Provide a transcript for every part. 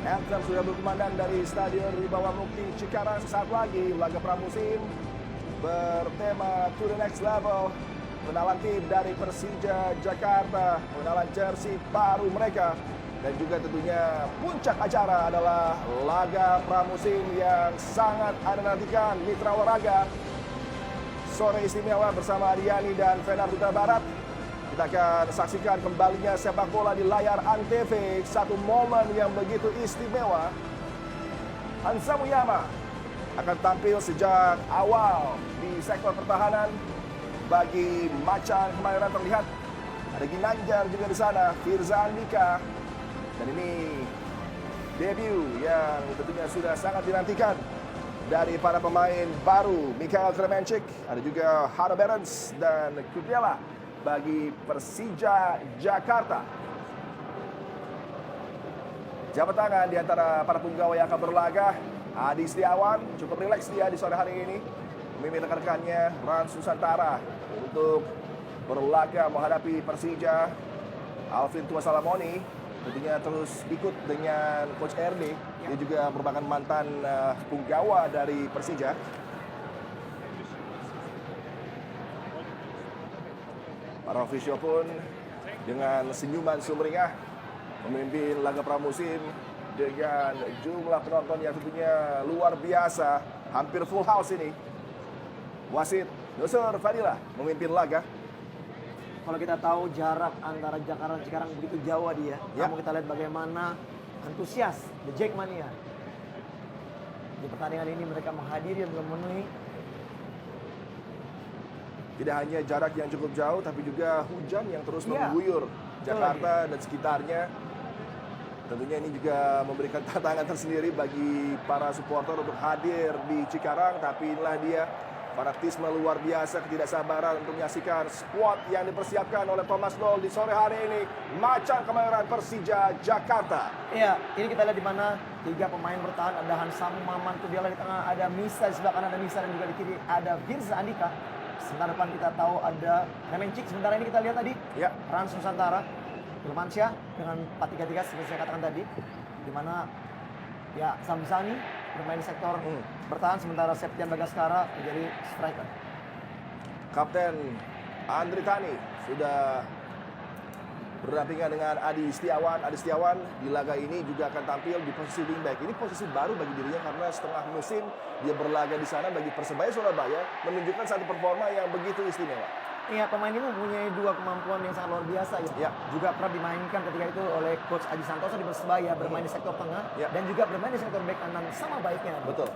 Anthem sudah berkumandang dari Stadion Wibawa Mukti Cikarang. Sesaat lagi laga pramusim bertema To The Next Level. Pengenalan tim dari Persija Jakarta, pengenalan jersey baru mereka. Dan juga tentunya puncak acara adalah laga pramusim yang sangat Anda nantikan. Mitra Olahraga sore istimewa bersama Adiani dan Fenar Huta Barat. Kita akan saksikan kembalinya sepak bola di layar Antv. Satu momen yang begitu istimewa. Hansa Muyama akan tampil sejak awal di sektor pertahanan. Bagi Macan Kemayoran terlihat ada Ginanjar juga di sana, Firza Andika. Dan ini debut yang tentunya sudah sangat dinantikan dari para pemain baru. Mikael Kremenchik, ada juga Haro Berens dan Kudela bagi Persija Jakarta. Jabat tangan di antara para punggawa yang akan berlaga. Adi Setiawan cukup rileks dia di sore hari ini, memimpin rekan-rekannya Rans Nusantara untuk berlaga menghadapi Persija. Alvin Tuasalamoni tentunya terus ikut dengan Coach RD. Dia juga merupakan mantan punggawa dari Persija. Para ofisial pun dengan senyuman sumringah memimpin laga pramusim dengan jumlah penonton yang tentunya luar biasa. Hampir full house ini. Wasit Nusur Fadila memimpin laga. Kalau kita tahu jarak antara Jakarta dan Cikarang begitu jauh dia. Ya. Namun kita lihat bagaimana antusias The Jackmania. Di pertandingan ini mereka menghadiri dan memenuhi. Tidak hanya jarak yang cukup jauh, tapi juga hujan yang terus mengguyur Jakarta dan sekitarnya. Tentunya ini juga memberikan tantangan tersendiri bagi para supporter untuk hadir di Cikarang. Tapi inilah dia, fanatisme luar biasa, ketidaksabaran untuk menyaksikan skuad yang dipersiapkan oleh Thomas Doll di sore hari ini. Macan Kemayoran Persija Jakarta. Iya, ini kita lihat di mana tiga pemain bertahan. Ada Hansamu Maman Kudiala di tengah, ada Misa di sebelah kanan, ada Misa dan juga di kiri ada Firza Andika. Sementara depan kita tahu ada Kremenchik. Sementara ini kita lihat tadi Rans Nusantara, Firmansyah dengan 4-3-3 seperti saya katakan tadi, di mana ya Samsani bermain di sektor bertahan, sementara Septian Bagaskara menjadi striker. Kapten Andri Tani sudah berdampingan dengan Adi Setiawan. Adi Setiawan di laga ini juga akan tampil di posisi wingback. Ini posisi baru bagi dirinya karena setengah musim dia berlaga di sana bagi Persebaya Surabaya, menunjukkan satu performa yang begitu istimewa. Iya, pemain ini mempunyai dua kemampuan yang sangat luar biasa ya. Juga pernah dimainkan ketika itu oleh Coach Aji Santoso di Persebaya, bermain di sektor tengah dan juga bermain di sektor bek kanan sama baiknya. Betul.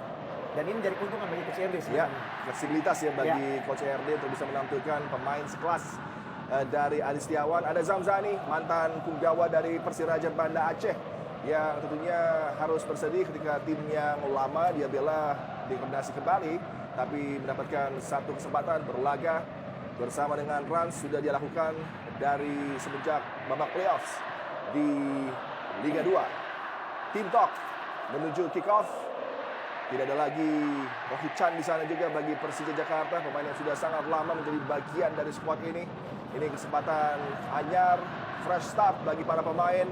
Dan ini menjadi keuntungan bagi Coach RD sebenarnya. Fleksibilitas ya bagi Coach RD untuk bisa menampilkan pemain sekelas dari Adi Setiawan. Ada Zamzani, mantan punggawa dari Persiraja Banda Aceh, yang tentunya harus bersedih ketika tim yang lama dia bela degradasi kembali, tapi mendapatkan satu kesempatan berlaga bersama dengan Rans sudah dia lakukan dari semenjak babak playoffs di Liga 2. Tim Talk menuju kick off. Tidak ada lagi Rohit Chan di sana juga bagi Persija Jakarta, pemain yang sudah sangat lama menjadi bagian dari skuad ini. Ini kesempatan anyar, fresh start bagi para pemain.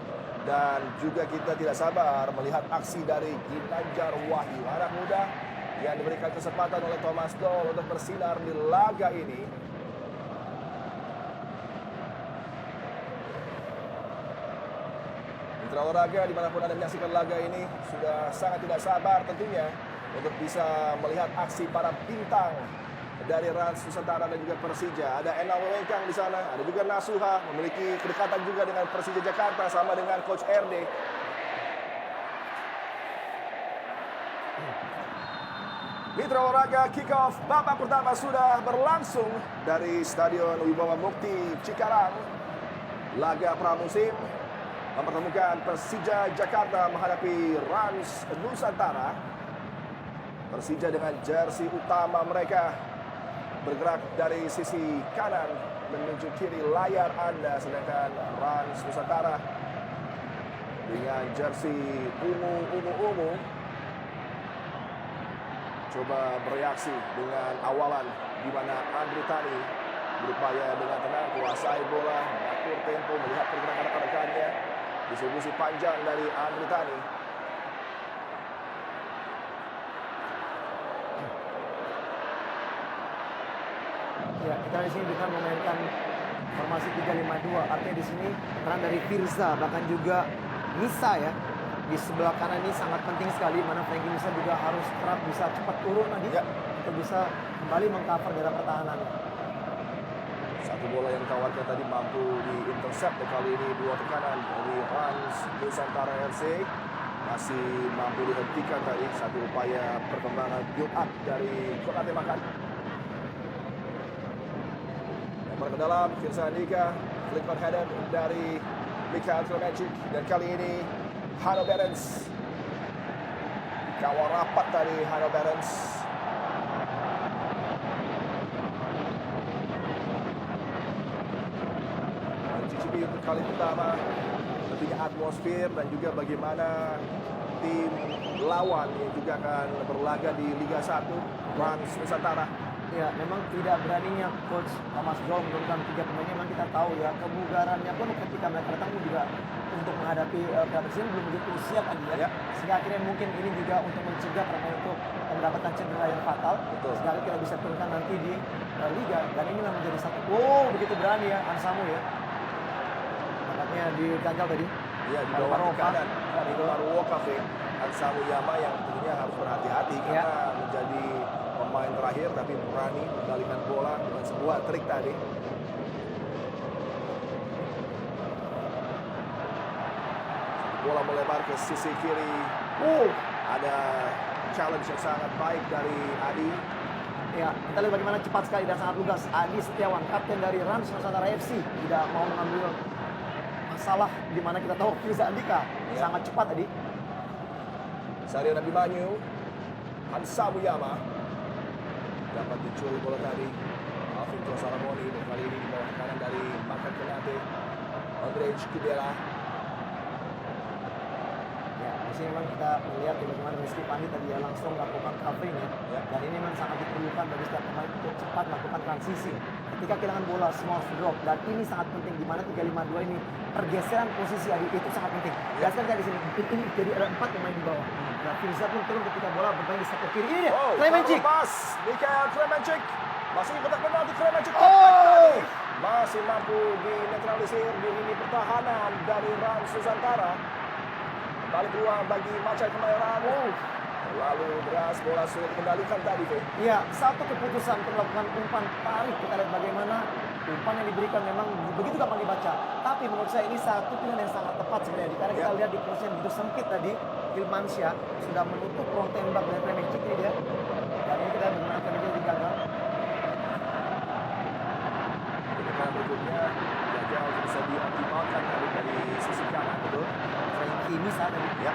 Dan juga kita tidak sabar melihat aksi dari Ginanjar Wahyu, anak muda yang diberikan kesempatan oleh Thomas Doll untuk bersinar di laga ini. Mitra olahraga dimanapun Anda menyaksikan laga ini sudah sangat tidak sabar tentunya untuk bisa melihat aksi para bintang dari Rans Nusantara dan juga Persija. Ada Enal Wengkang di sana, ada juga Nasuha, memiliki kedekatan juga dengan Persija Jakarta sama dengan Coach RD. Mitra olahraga kick off babak pertama sudah berlangsung dari Stadion Wibawa Mukti Cikarang. Laga pramusim mempertemukan Persija Jakarta menghadapi Rans Nusantara. Persija dengan jersey utama mereka bergerak dari sisi kanan menuju kiri layar Anda, sedangkan Rans Nusantara dengan jersey ungu coba bereaksi dengan awalan di mana Andri Tani berupaya dengan tenang kuasai bola, mengatur tempo, melihat pergerakan rekan-rekannya. Distribusi panjang dari Andri Tani. Ya, kita di sini dengan memainkan formasi 3-5-2. Artinya di sini peran dari Firza bahkan juga Nisa ya. Di sebelah kanan ini sangat penting sekali, mana Frankie Nisa juga harus kerap bisa cepat turun tadi Ya. untuk bisa kembali mengcover daerah pertahanannya. Satu bola yang ditawarkan tadi mampu diintercept, kali ini dua tekanan dari Rans Nusantara FC masih mampu dihentikan tadi satu upaya perkembangan build up dari Kota Temakan. Lempar ke dalam, Firza Andika, flick on header dari Mikhail Kremenchik, dan kali ini Hanno Berens. Kawal rapat dari Hanno Berens. Cicipi untuk kali pertama, tentunya atmosfer dan juga bagaimana tim lawan yang juga akan berlaga di Liga 1, Rans Nusantara. Ya, memang tidak beraninya Coach Thomas Doll menurunkan 3 pemainnya. Memang kita tahu ya, kebugarannya pun ketika mereka datang juga untuk menghadapi Piala Presiden belum begitu siap lagi ya. Ya. Sehingga akhirnya mungkin ini juga untuk mencegah pemain itu mendapatkan cedera yang fatal. Betul. Sehingga kita bisa turunkan nanti di Liga. Dan ini memang menjadi satu, oh begitu berani ya Ansamu ya. Nampaknya diganjal tadi. Iya, di bawah di kanan. Di Maruo Cafe, Ansamu Yama yang tentunya harus berhati-hati karena menjadi pemain terakhir tapi berani mengendalikan bola dengan sebuah trik tadi. Bola melebar ke sisi kiri. Ada challenge yang sangat baik dari Adi. Ya, kita lihat bagaimana cepat sekali dan sangat lugas Adi Setiawan, kapten dari Rans Nusantara FC, tidak mau mengambil masalah di mana kita tahu Firza Andika sangat cepat tadi. Sarion Abimanyu, Ansamu Yama dapat dicuri bola tadi. Alvin Saramoni kali ini di bawah kanan dari Makan Konate. Andrej Kudela. Ya, di sini memang kita melihat bagaimana Rizky Pandi tadi ya langsung melakukan covering ya. Dan ini memang sangat diperlukan bagi setiap pemain untuk cepat melakukan transisi. Ketika kehilangan bola, small drop, dan ini sangat penting di mana 3-5-2 ini pergeseran posisi Adi itu sangat penting. Dan sekarang di sini ini jadi ada 4 pemain di bawah. Nah, Firza pun turun ketika bola bermain di sektor kiri. Ini dia, Kremenchik. Pas, Mikhail Kremenchik. Masih di kotak penalti, Kremenchik. Masih mampu dinetralisir di lini pertahanan dari Rans Nusantara. Balik peluang bagi Macan Kemayoran. Lalu beras bola sulit dikendalikan tadi, Fe. Iya, satu keputusan untuk melakukan umpan tarik. Kita lihat bagaimana umpan yang diberikan memang begitu gampang dibaca. Tapi menurut saya ini satu pilihan yang sangat tepat sebenarnya. Karena kita lihat di posisi yang begitu sempit tadi, Ilmansyah sudah menutup ruang tembak dari Kremenchik ini dia. Dan ini kita bagaimana Kremenchik gagal. Dengan berikutnya, gagal untuk bisa dioptimalkan dari sisi kanan, betul? Frankie Nisa tadi. Ya.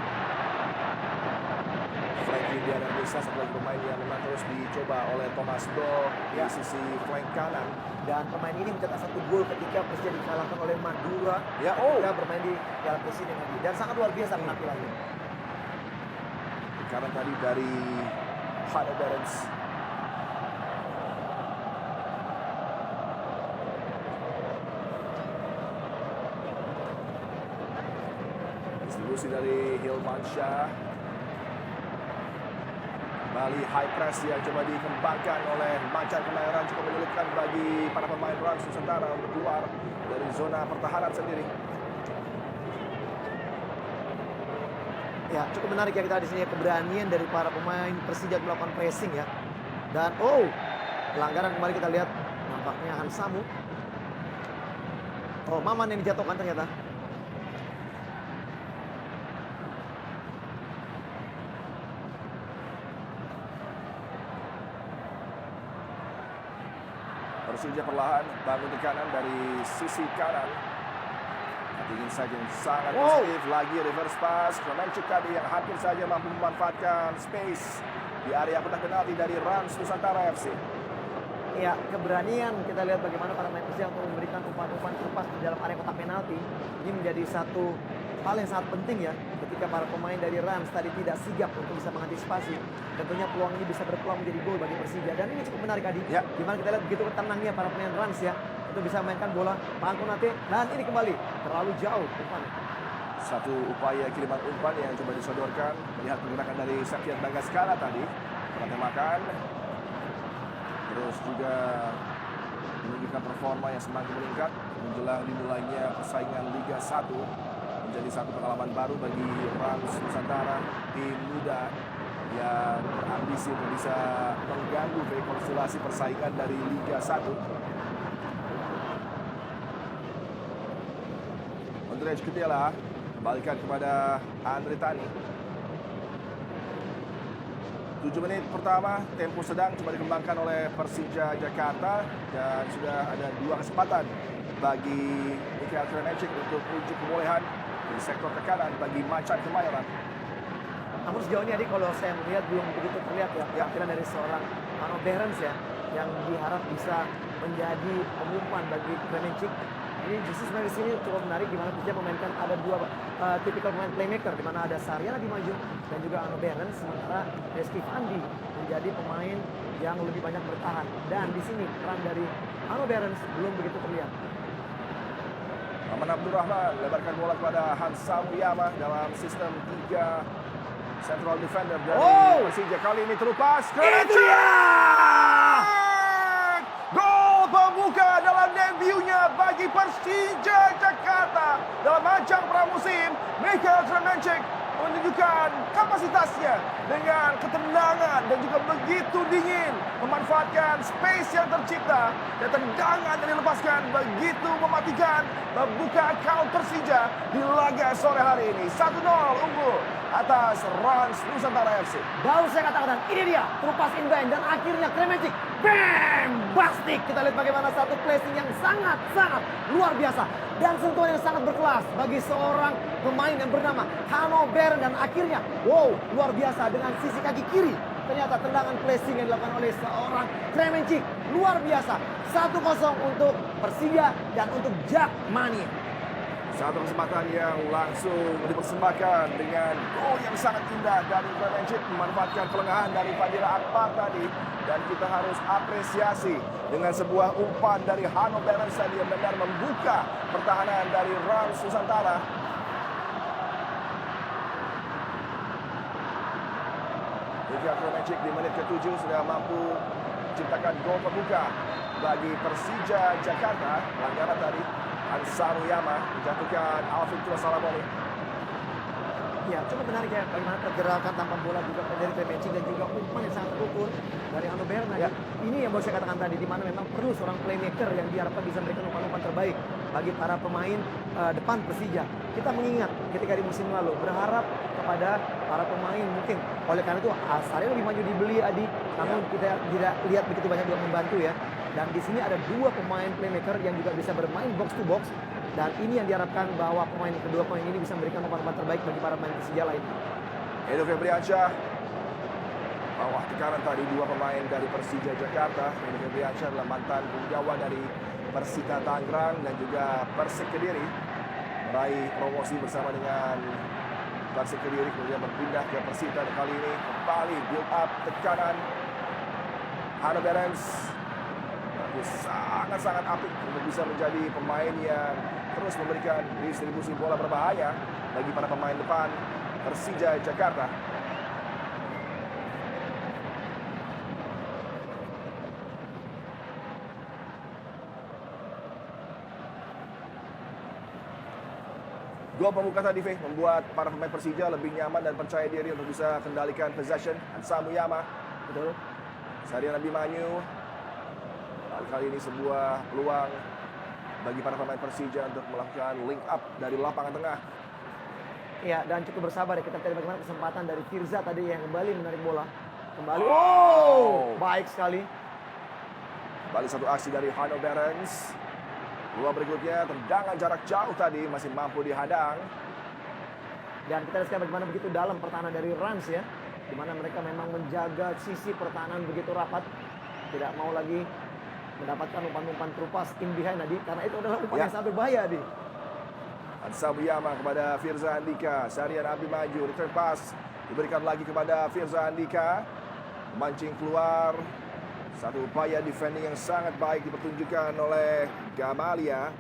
Frankie Diana Nisa satu lagi pemain yang memang terus dicoba oleh Thomas Do di sisi flank kanan. Dan pemain ini mencetak 1 gol ketika Persija dikalahkan oleh Madura. Ya, Ketika bermain di Piala Presiden tadi. Dan sangat luar biasa penampilannya. Karena tadi dari Hanno Berens. Distribusi dari Hilmansyah. Kembali high press yang coba dikembangkan oleh Macan Kemayoran cukup menyulitkan bagi para pemain Rans Nusantara untuk keluar dari zona pertahanan sendiri. Ya, cukup menarik ya kita di sini ya, keberanian dari para pemain Persija melakukan pressing ya. Dan pelanggaran kembali kita lihat nampaknya Hansamu. Maman yang dijatuhkan ternyata. Persija perlahan bangun tekanan dari sisi kanan. Ingin saja yang sangat positif. Lagi reverse pass. Kremenchik tadi yang hampir saja mampu memanfaatkan space di area kotak penalti dari Rans Nusantara FC. Ya, keberanian kita lihat bagaimana para pemain Persija untuk memberikan umpan-umpan lepas di dalam area kotak penalti. Ini menjadi satu hal yang sangat penting ya. Ketika para pemain dari Rans tadi tidak sigap untuk bisa mengantisipasi, tentunya peluang ini bisa berpeluang menjadi gol bagi Persija. Dan ini cukup menarik Adi. Ya. Dimana kita lihat begitu tenangnya para pemain Rans ya, untuk bisa mainkan bola Makan Konate. Dan ini kembali terlalu jauh umpannya. Satu upaya kiriman umpan yang coba disodorkan. Melihat pergerakan dari Sakiat Bagaskara tadi. Tembakan. Terus juga menunjukkan performa yang semakin meningkat menjelang dimulainya persaingan Liga 1. Menjadi satu pengalaman baru bagi Rans Nusantara, tim muda yang berambisi untuk bisa mengganggu rekonsiliasi persaingan dari Liga 1. Andrej Kedela kembalikan kepada Andre Tani. 7 menit pertama, tempo sedang coba dikembangkan oleh Persija Jakarta dan sudah ada 2 kesempatan bagi Mikhail Kremenchik untuk ujuk kebolehan di sektor ke kanan bagi Macan Kemayoran. Namun sejauh ini Adi, kalau saya melihat belum begitu terlihat ya penampilan dari seorang Hanno Behrens ya, yang diharap bisa menjadi pengumpan bagi Kremenchik. Ini justru sebenarnya di sini cukup menarik di mana Persija memainkan ada 2 tipikal pemain playmaker, di mana ada Saryan lebih maju dan juga Hanno Behrens, sementara Rizky Fandi menjadi pemain yang lebih banyak bertahan. Dan di sini peran dari Hanno Behrens belum begitu terlihat. Aman Abdurrahman lebarkan bola kepada Hansa Muyama dalam sistem 3 central defender dari Persija. Kali ini terupas gol pembuka dalam debutnya bagi Persija Jakarta dalam ajang pramusim. Mikhail Kremenchik menunjukkan kapasitasnya dengan ketenangan dan juga begitu dingin memanfaatkan space yang tercipta dan tendangan yang dilepaskan begitu mematikan membuka account Persija di laga sore hari ini. 1-0 unggul atas Rans Nusantara FC. Baru saya katakan, ini dia terupas inbound dan akhirnya Kremenchik bam, bastik. Kita lihat bagaimana satu placing yang sangat-sangat luar biasa dan sentuhan yang sangat berkelas bagi seorang pemain yang bernama Hanno Behrens. Dan akhirnya, wow, luar biasa dengan sisi kaki kiri. Ternyata tendangan placing yang dilakukan oleh seorang Kremenchik luar biasa. 1-0 untuk Persija dan untuk Jakmania. Satu kesempatan yang langsung dipersembahkan dengan gol yang sangat indah dari Kremenchik, memanfaatkan kelengahan dari Fadila Akbar tadi. Dan kita harus apresiasi dengan sebuah umpan dari Hanno Behrens tadi yang benar membuka pertahanan dari Rans Nusantara. Mikhail Kremenchik di menit ke-7 sudah mampu menciptakan gol pembuka bagi Persija Jakarta. Pelanggaran tadi Hansa Muyama menjatuhkan Alvin Salamoni. Ya, cukup menarik ya bagaimana pergerakan tanpa bola juga dari Kremenchik dan juga umpan yang sangat terukur dari Hanno Behrens. Ya. Ini yang mau saya katakan tadi, di mana memang perlu seorang playmaker yang diharapkan bisa memberikan umpan-umpan terbaik bagi para pemain depan Persija. Kita mengingat ketika di musim lalu berharap kepada para pemain mungkin oleh karena itu Saryan lebih maju dibeli Adi, namun kita tidak lihat begitu banyak juga membantu ya. Dan di sini ada 2 pemain playmaker yang juga bisa bermain box to box. Dan ini yang diharapkan bahwa kedua pemain ini bisa memberikan umpan-umpan terbaik bagi para pemain Persija lain. Edo Febriansyah bawah tekanan tadi 2 pemain dari Persija Jakarta. Edo Febriansyah adalah mantan penggawa dari Persita Tangerang dan juga Persik Kediri, meraih promosi bersama dengan Persik Kediri, kemudian berpindah ke Persita. Kali ini kembali build up tekanan. Hanno Behrens sangat-sangat apik untuk bisa menjadi pemain yang terus memberikan distribusi bola berbahaya bagi para pemain depan Persija Jakarta. Gol pembuka tadi membuat para pemain Persija lebih nyaman dan percaya diri untuk bisa kendalikan possession. Hansa Muyama, betul. Saryan Abimanyu. Kali ini sebuah peluang bagi para pemain Persija untuk melakukan link up dari lapangan tengah. Ya, dan cukup bersabar ya, kita lihat bagaimana kesempatan dari Firza tadi yang kembali menarik bola. Kembali, oh, baik sekali. Kembali satu aksi dari Hanno Behrens. Peluang berikutnya, tendangan jarak jauh tadi masih mampu dihadang. Dan kita lihat bagaimana begitu dalam pertahanan dari Rans ya, di mana mereka memang menjaga sisi pertahanan begitu rapat, tidak mau lagi mendapatkan umpan-umpan terupas in behind tadi, karena itu adalah umpan yang sangat berbahaya di. Hansa Muyama kepada Firza Andika, Saryan Abimanyu, return pass diberikan lagi kepada Firza Andika, memancing keluar. Satu upaya defending yang sangat baik dipertunjukkan oleh Gamalia.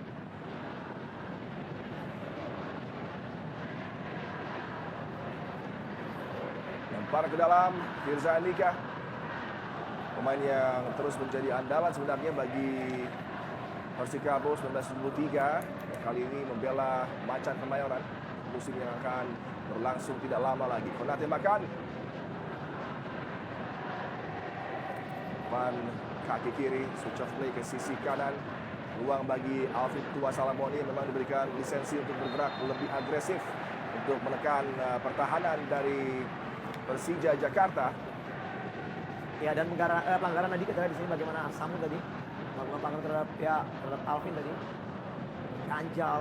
Lempar ke dalam, Firza Andika, pemain yang terus menjadi andalan sebenarnya bagi Persikabo 1973 kali ini membela Macan Kemayoran. Musim yang akan berlangsung tidak lama lagi. Konate makan. Depan kaki kiri, switch off play ke sisi kanan. Ruang bagi Alvin Tuasalamoni memang diberikan lisensi untuk bergerak lebih agresif untuk menekan pertahanan dari Persija Jakarta. Ya, dan pelanggaran tadi kita lihat di sini bagaimana Samu tadi melakukan pelanggaran terhadap Alvin tadi. Ganjal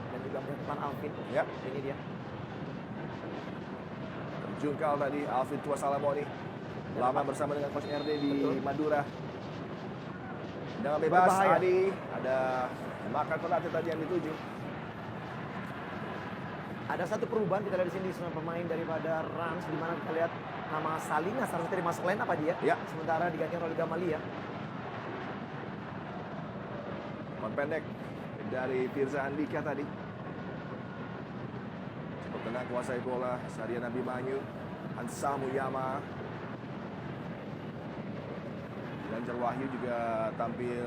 dan juga menentukan Alvin. Ya. Ini dia. Jungkal tadi Alvin Tuasalamoni lama bersama dengan Coach RD di Madura. Dengan bebas Berbahaya. Adi, ada makan Konate tadi yang dituju. Ada satu perubahan kita lihat di sini semua pemain daripada Rams, di mana kita lihat nama Salinas harus tadi masuk line up aja ya. Ya. Sementara diganti oleh Gamalia. Pendek dari Firza Andika tadi. Cukup tenang kuasai bola. Sarian Abimanyu, Hansa Muyama. Ganjar Wahyu juga tampil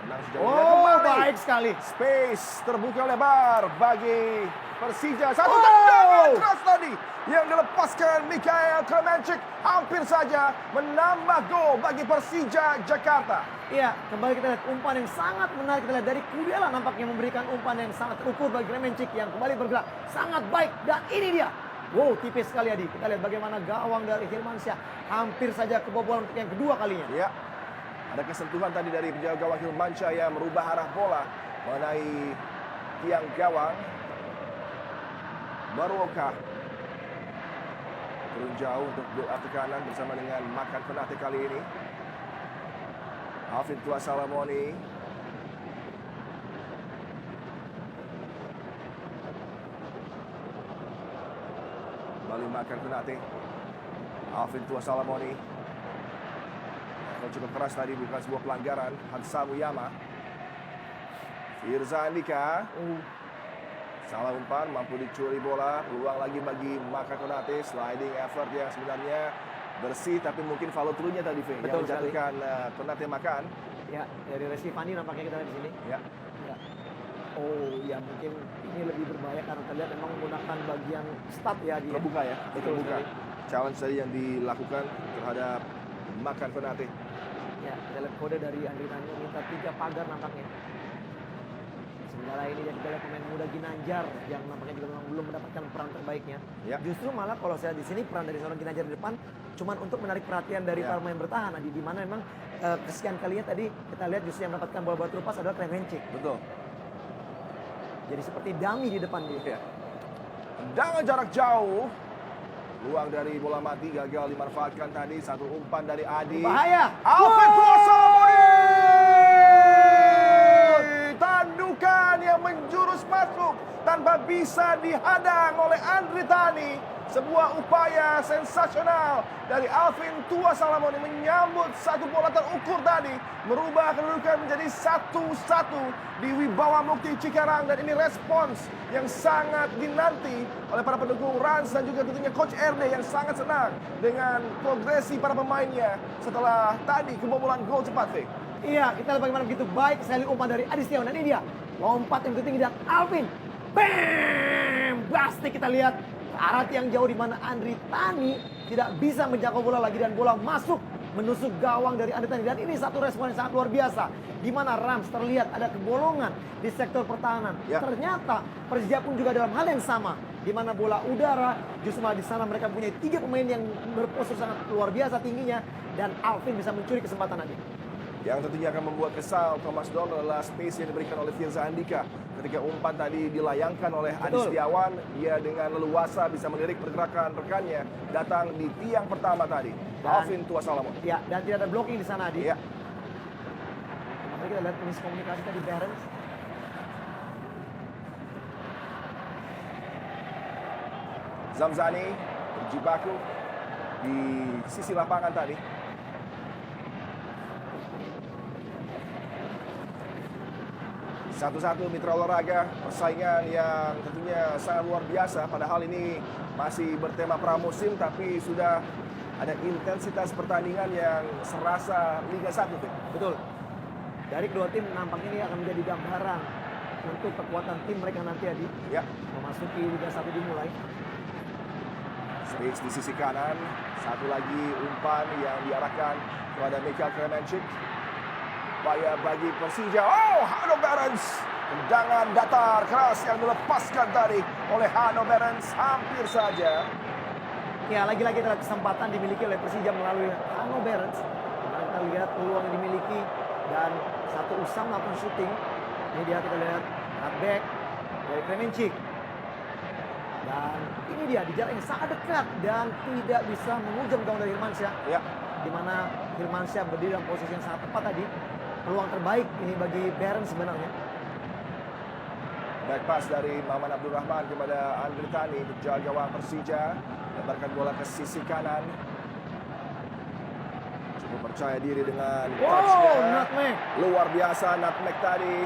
tenang sejauh ini. Oh, baik sekali. Space terbuka lebar bagi Persija. Satu tendangan keras tadi yang dilepaskan Mikhail Kremencik hampir saja menambah gol bagi Persija Jakarta. Iya, kembali kita lihat umpan yang sangat menarik kita lihat dari Kudiala, nampaknya memberikan umpan yang sangat terukur bagi Kremencik yang kembali bergerak sangat baik, dan ini dia. Wow, tipis sekali Adi. Kita lihat bagaimana gawang dari Hilmansyah hampir saja kebobolan untuk yang kedua kalinya. Ya, ada kesentuhan tadi dari penjaga gawang Hilmansyah yang merubah arah bola mengenai tiang gawang. Baruoka turun jauh untuk build up ke kanan bersama dengan Makan Konate kali ini. Alvin Tuasalamoni. Kembali Makan Konate. Alvin Tuasalamoni. Kalau cukup keras tadi, bukan sebuah pelanggaran. Hansa Muyama. Firza Andika. Salah umpan, mampu dicuri bola. Peluang lagi bagi Makan Konate. Sliding effort yang sebenarnya bersih, tapi mungkin follow through-nya tadi, Fe, yang Betul menjatuhkan Konate Makan. Ya, dari Resifani nampaknya kita lihat di sini. Ya. Ya. Oh, ya mungkin ini lebih berbahaya karena terlihat memang menggunakan bagian stat ya dia. Terbuka ya, Betul terbuka. sekali. Challenge tadi yang dilakukan terhadap Makan Konate. Ya, kita lihat kode dari Andri Tanyo minta 3 pagar nampaknya. Sementara ini dia kita lihat pemain muda Ginanjar yang nampaknya juga memang belum mendapatkan peran terbaiknya. Ya. Justru malah kalau saya di sini peran dari seorang Ginanjar di depan cuman untuk menarik perhatian dari Ya. para pemain bertahan. Di mana memang kesekian kalinya tadi kita lihat justru yang mendapatkan bola-bola terupas adalah Kremencik. Betul. Jadi seperti dummy di depan dia. Ya. Tendangan jarak jauh. Peluang dari bola mati gagal dimanfaatkan tadi. Satu umpan dari Adi. Bahaya. Alvin Wow. Tuasalamoni. Tandukan yang menjurus masuk tanpa bisa dihadang oleh Andri Tani. Sebuah upaya sensasional dari Alvin Tuasalamoni menyambut satu bola terukur tadi. Merubah kedudukan menjadi 1-1 di Wibawa Mukti Cikarang. Dan ini respons yang sangat dinanti oleh para pendukung Rans dan juga tentunya Coach RD yang sangat senang dengan progresi para pemainnya setelah tadi kebobolan gol cepat, Fe. Iya, kita lihat bagaimana begitu baik sekali umpan dari Adi Setiawan. Dan ini dia, lompat yang begitu tinggi dan Alvin. Bam! Pasti kita lihat ke arah yang jauh di mana Andri Tani tidak bisa menjangkau bola lagi dan bola masuk menusuk gawang dari Andri Tani. Dan ini satu respon yang sangat luar biasa di mana Rams terlihat ada kebolongan di sektor pertahanan. Ya. Ternyata Persija pun juga dalam hal yang sama di mana bola udara justru malah di sana mereka punya 3 pemain yang berpostur sangat luar biasa tingginya dan Alvin bisa mencuri kesempatan nanti. Yang tentunya akan membuat kesal Thomas Doll adalah space yang diberikan oleh Firza Andika. Ketika umpan tadi dilayangkan oleh Adi Betul. Setiawan, dia dengan leluasa bisa melirik pergerakan rekannya datang di tiang pertama tadi. Alvin Tuasalamoni. Ya, dan tidak ada blocking di sana, Adi. Ya. Mari kita lihat miskomunikasi tadi Barents. Zamzani berjibaku di sisi lapangan tadi. Satu-satu mitra olahraga, persaingan yang tentunya sangat luar biasa. Padahal ini masih bertema pramusim, tapi sudah ada intensitas pertandingan yang serasa Liga 1. Tuh. Betul. dari kedua tim nampaknya ini akan menjadi gambaran untuk kekuatan tim mereka nanti Adi. Ya, Memasuki Liga 1 dimulai. space di sisi kanan. Satu lagi umpan yang diarahkan kepada Michael Kremencic. Upaya bagi Persija. Oh, Hanno Behrens. Tendangan datar keras yang dilepaskan tadi oleh Hanno Behrens. Hampir saja. Ya, lagi-lagi adalah kesempatan dimiliki oleh Persija melalui Hanno Behrens. Dimana kita lihat peluang yang dimiliki dan satu usam melakukan shooting. Ini dia kita lihat cutback dari Kremencic. Dan ini dia di jarak yang sangat dekat dan tidak bisa menghujam gawang dari Hirmansyah. Ya, Di mana Hirmansyah berdiri dalam posisi yang sangat tepat tadi. Peluang terbaik ini bagi Behrens sebenarnya. back pass dari Maman Abdurrahman kepada Andri Tani untuk jaga gawang Persija. Lebarkan bola ke sisi kanan. Cukup percaya diri dengan touch-nya. Nutmeg. Luar biasa nutmeg tadi.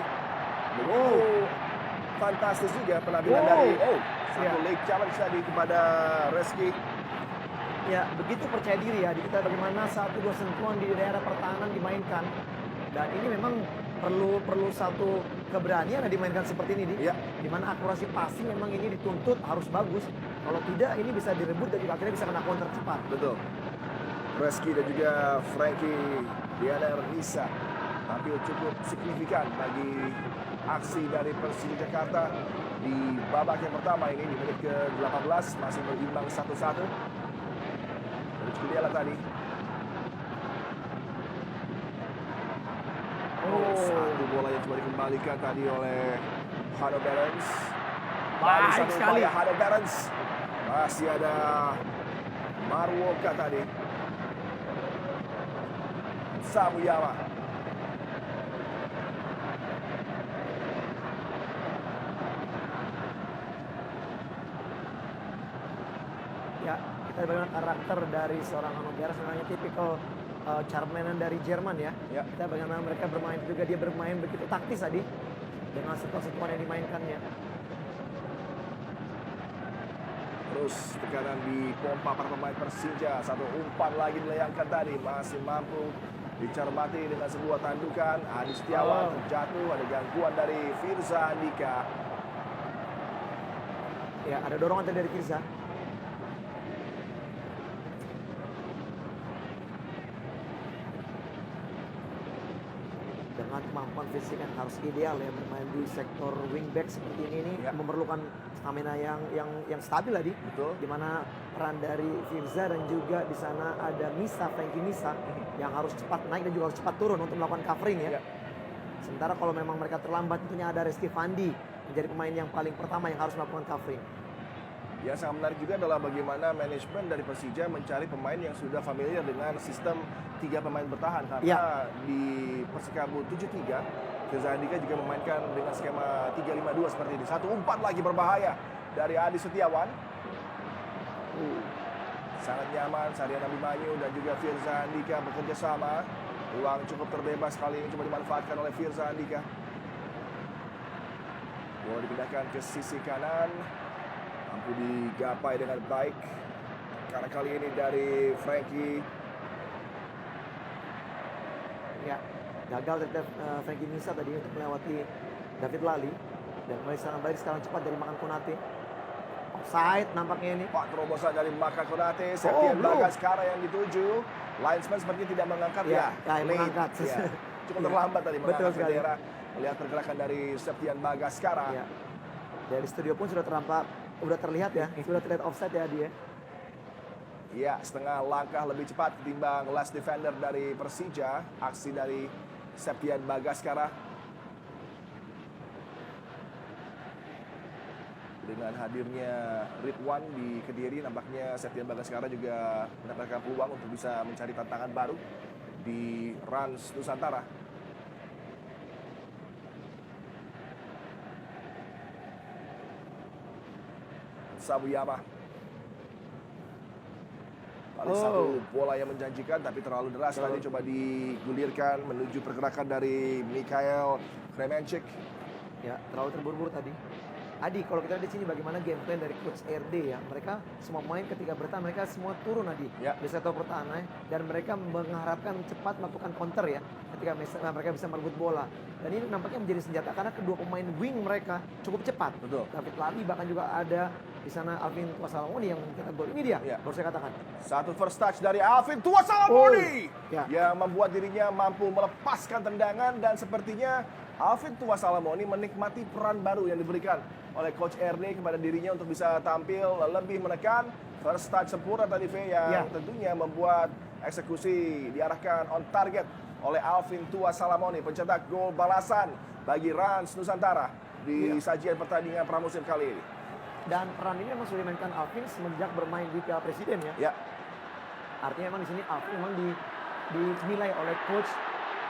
Fantastis juga penampilan dari satu leg challenge tadi kepada Reski. Ya, begitu percaya diri ya. Kita bagaimana satu dua sentuhan di daerah pertahanan dimainkan. Dan ini memang perlu satu keberanian yang dimainkan seperti ini, Di. Ya. Dimana akurasi passing memang ini dituntut harus bagus. Kalau tidak ini bisa direbut dan juga akhirnya bisa kena counter cepat. Betul. Reski dan juga Frankie Diana Nisa tampil cukup signifikan bagi aksi dari Persija Jakarta di babak yang pertama ini di menit ke-18 masih berimbang 1-1. Dari Cukudiala tadi. Satu bola yang coba dikembalikan tadi oleh Hanno Behrens. Baru Baik satu sekali. upaya Hanno Behrens. Masih ada Marwoka tadi. Samuyama. Ya, kita bagaimana karakter dari seorang Hanno Behrens sebenarnya tipikal charmanan dari Jerman ya. Ya. Kita bagaimana mereka bermain juga dia bermain begitu taktis tadi dengan sentuhan-sentuhan yang dimainkannya. Terus tekanan di pompa para pemain Persija. Satu umpan lagi dilayangkan tadi. Masih mampu dicermati dengan sebuah tandukan. Adi Setiawan terjatuh. Ada gangguan dari Firza Andika. Ya, ada dorongan tadi dari Firza. Dengan kemampuan fisik yang harus ideal ya bermain di sektor wingback seperti ini Ya. memerlukan stamina yang stabil tadi. Betul. Di mana peran dari Firza dan juga di sana ada Frankie Misa yang harus cepat naik dan juga harus cepat turun untuk melakukan covering ya. Ya. Sementara kalau memang mereka terlambat tentunya ada Reski Fandi menjadi pemain yang paling pertama yang harus melakukan covering. Yang sangat menarik juga adalah bagaimana manajemen dari Persija mencari pemain yang sudah familiar dengan sistem 3 pemain bertahan. Karena Ya. di Persikabo 7-3, Firza Andika juga memainkan dengan skema 3-5-2 seperti ini. Satu umpan lagi berbahaya dari Adi Setiawan. Sangat nyaman, Sarian Abimanyu dan juga Firza Andika bekerja sama. Ruang cukup terbebas kali ini coba dimanfaatkan oleh Firza Andika. Bola dipindahkan ke sisi kanan. Mampu digapai dengan baik. Karena kali ini dari Frankie. Ya, gagal dari Frankie Misa tadi untuk melewati David Lali dan mulai serangan balik sekarang cepat dari Makan Konate. Offside nampaknya ini. Pak terobosan dari Maka Konate. Septian belum. Bagaskara yang dituju. Linesman sepertinya tidak mengangkat Ya, late. mengangkat. Ya. Cukup Ya. terlambat tadi Betul mengangkat sekali. bendera. Melihat pergerakan dari Septian Bagaskara. Ya. Dari studio pun sudah terlihat ya, sudah terlihat offside ya dia. Ya, setengah langkah lebih cepat ketimbang last defender dari Persija. Aksi dari Septian Bagaskara. Dengan hadirnya Ridwan di Kediri, nampaknya Septian Bagaskara juga mendapatkan peluang untuk bisa mencari tantangan baru di Rans Nusantara. Samuyama. Kali satu bola yang menjanjikan tapi terlalu deras tadi coba digulirkan menuju pergerakan dari Michael Kremencic. Ya, terlalu terburu-buru tadi. Adi, kalau kita lihat di sini bagaimana game plan dari coach RD ya, mereka semua main ketika bertahan mereka semua turun Adi Ya. di sektor pertahanan dan mereka mengharapkan cepat melakukan counter ya ketika mereka bisa merebut bola. Dan ini nampaknya menjadi senjata karena kedua pemain wing mereka cukup cepat. Betul. David Lali bahkan juga ada di sana Alvin Tuasalamoni yang mencetak gol. Ini dia, Ya. baru saya katakan. Satu first touch dari Alvin Tuasalamoni ya. yang membuat dirinya mampu melepaskan tendangan, dan sepertinya Alvin Tuasalamoni menikmati peran baru yang diberikan oleh Coach RD kepada dirinya untuk bisa tampil lebih menekan. First touch sempurna tadi V yang tentunya membuat eksekusi diarahkan on target oleh Alvin Tuasalamoni, pencetak gol balasan bagi Rans Nusantara di sajian pertandingan pramusim kali ini. Dan peran ini memang sudah dimainkan Alvin semenjak bermain di Piala Presiden ya. Ya, Artinya memang di sini Alvin memang dinilai oleh coach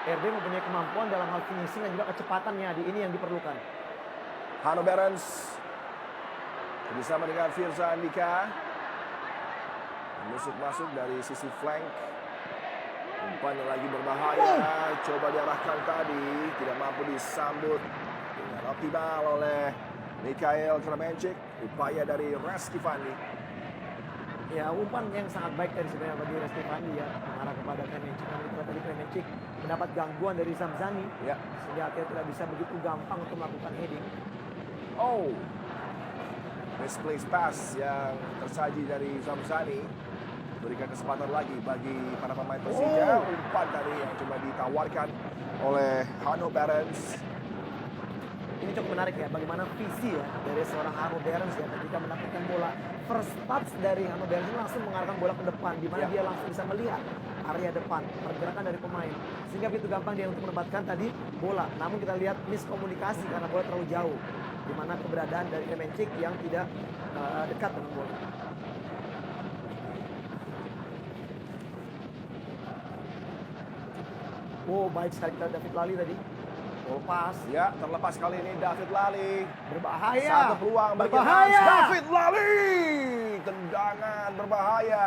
RD mempunyai kemampuan dalam hal finishing dan juga kecepatannya. Ini yang diperlukan. Hanno Behrens bersama dengan Firza Andika masuk dari sisi flank. Umpannya lagi berbahaya, coba diarahkan tadi, tidak mampu disambut dengan optimal oleh Mikhail Kremenchik. Upaya dari Reski Fandi. Ya, umpan yang sangat baik dari sebenarnya bagi Reski Fandi ya, mengarah kepada Kremenchik. Namun itu tadi Kremenchik mendapat gangguan dari Zamzani, Ya. sehingga akhirnya tidak bisa begitu gampang untuk melakukan heading. Oh, misplaced pass yang tersaji dari Zamzani. Berikan kesempatan lagi bagi para pemain Persija. Umpan tadi yang coba ditawarkan oleh Hanno Behrens. Ini cukup menarik ya, bagaimana visi ya dari seorang Hanno Behrens ya ketika mendapatkan bola. First touch dari Hanno Behrens ini langsung mengarahkan bola ke depan, di mana dia langsung bisa melihat area depan, pergerakan dari pemain. Sehingga begitu gampang dia untuk menempatkan tadi bola. Namun kita lihat miskomunikasi karena bola terlalu jauh. Di mana keberadaan dari Kremenchik yang tidak dekat dengan bola. Oh, baik sekali kita David Lali tadi. Oh, pas. Ya, terlepas kali ini David Lali. Berbahaya. Satu peluang bagi berbahaya. Rans. David Lali. Tendangan berbahaya.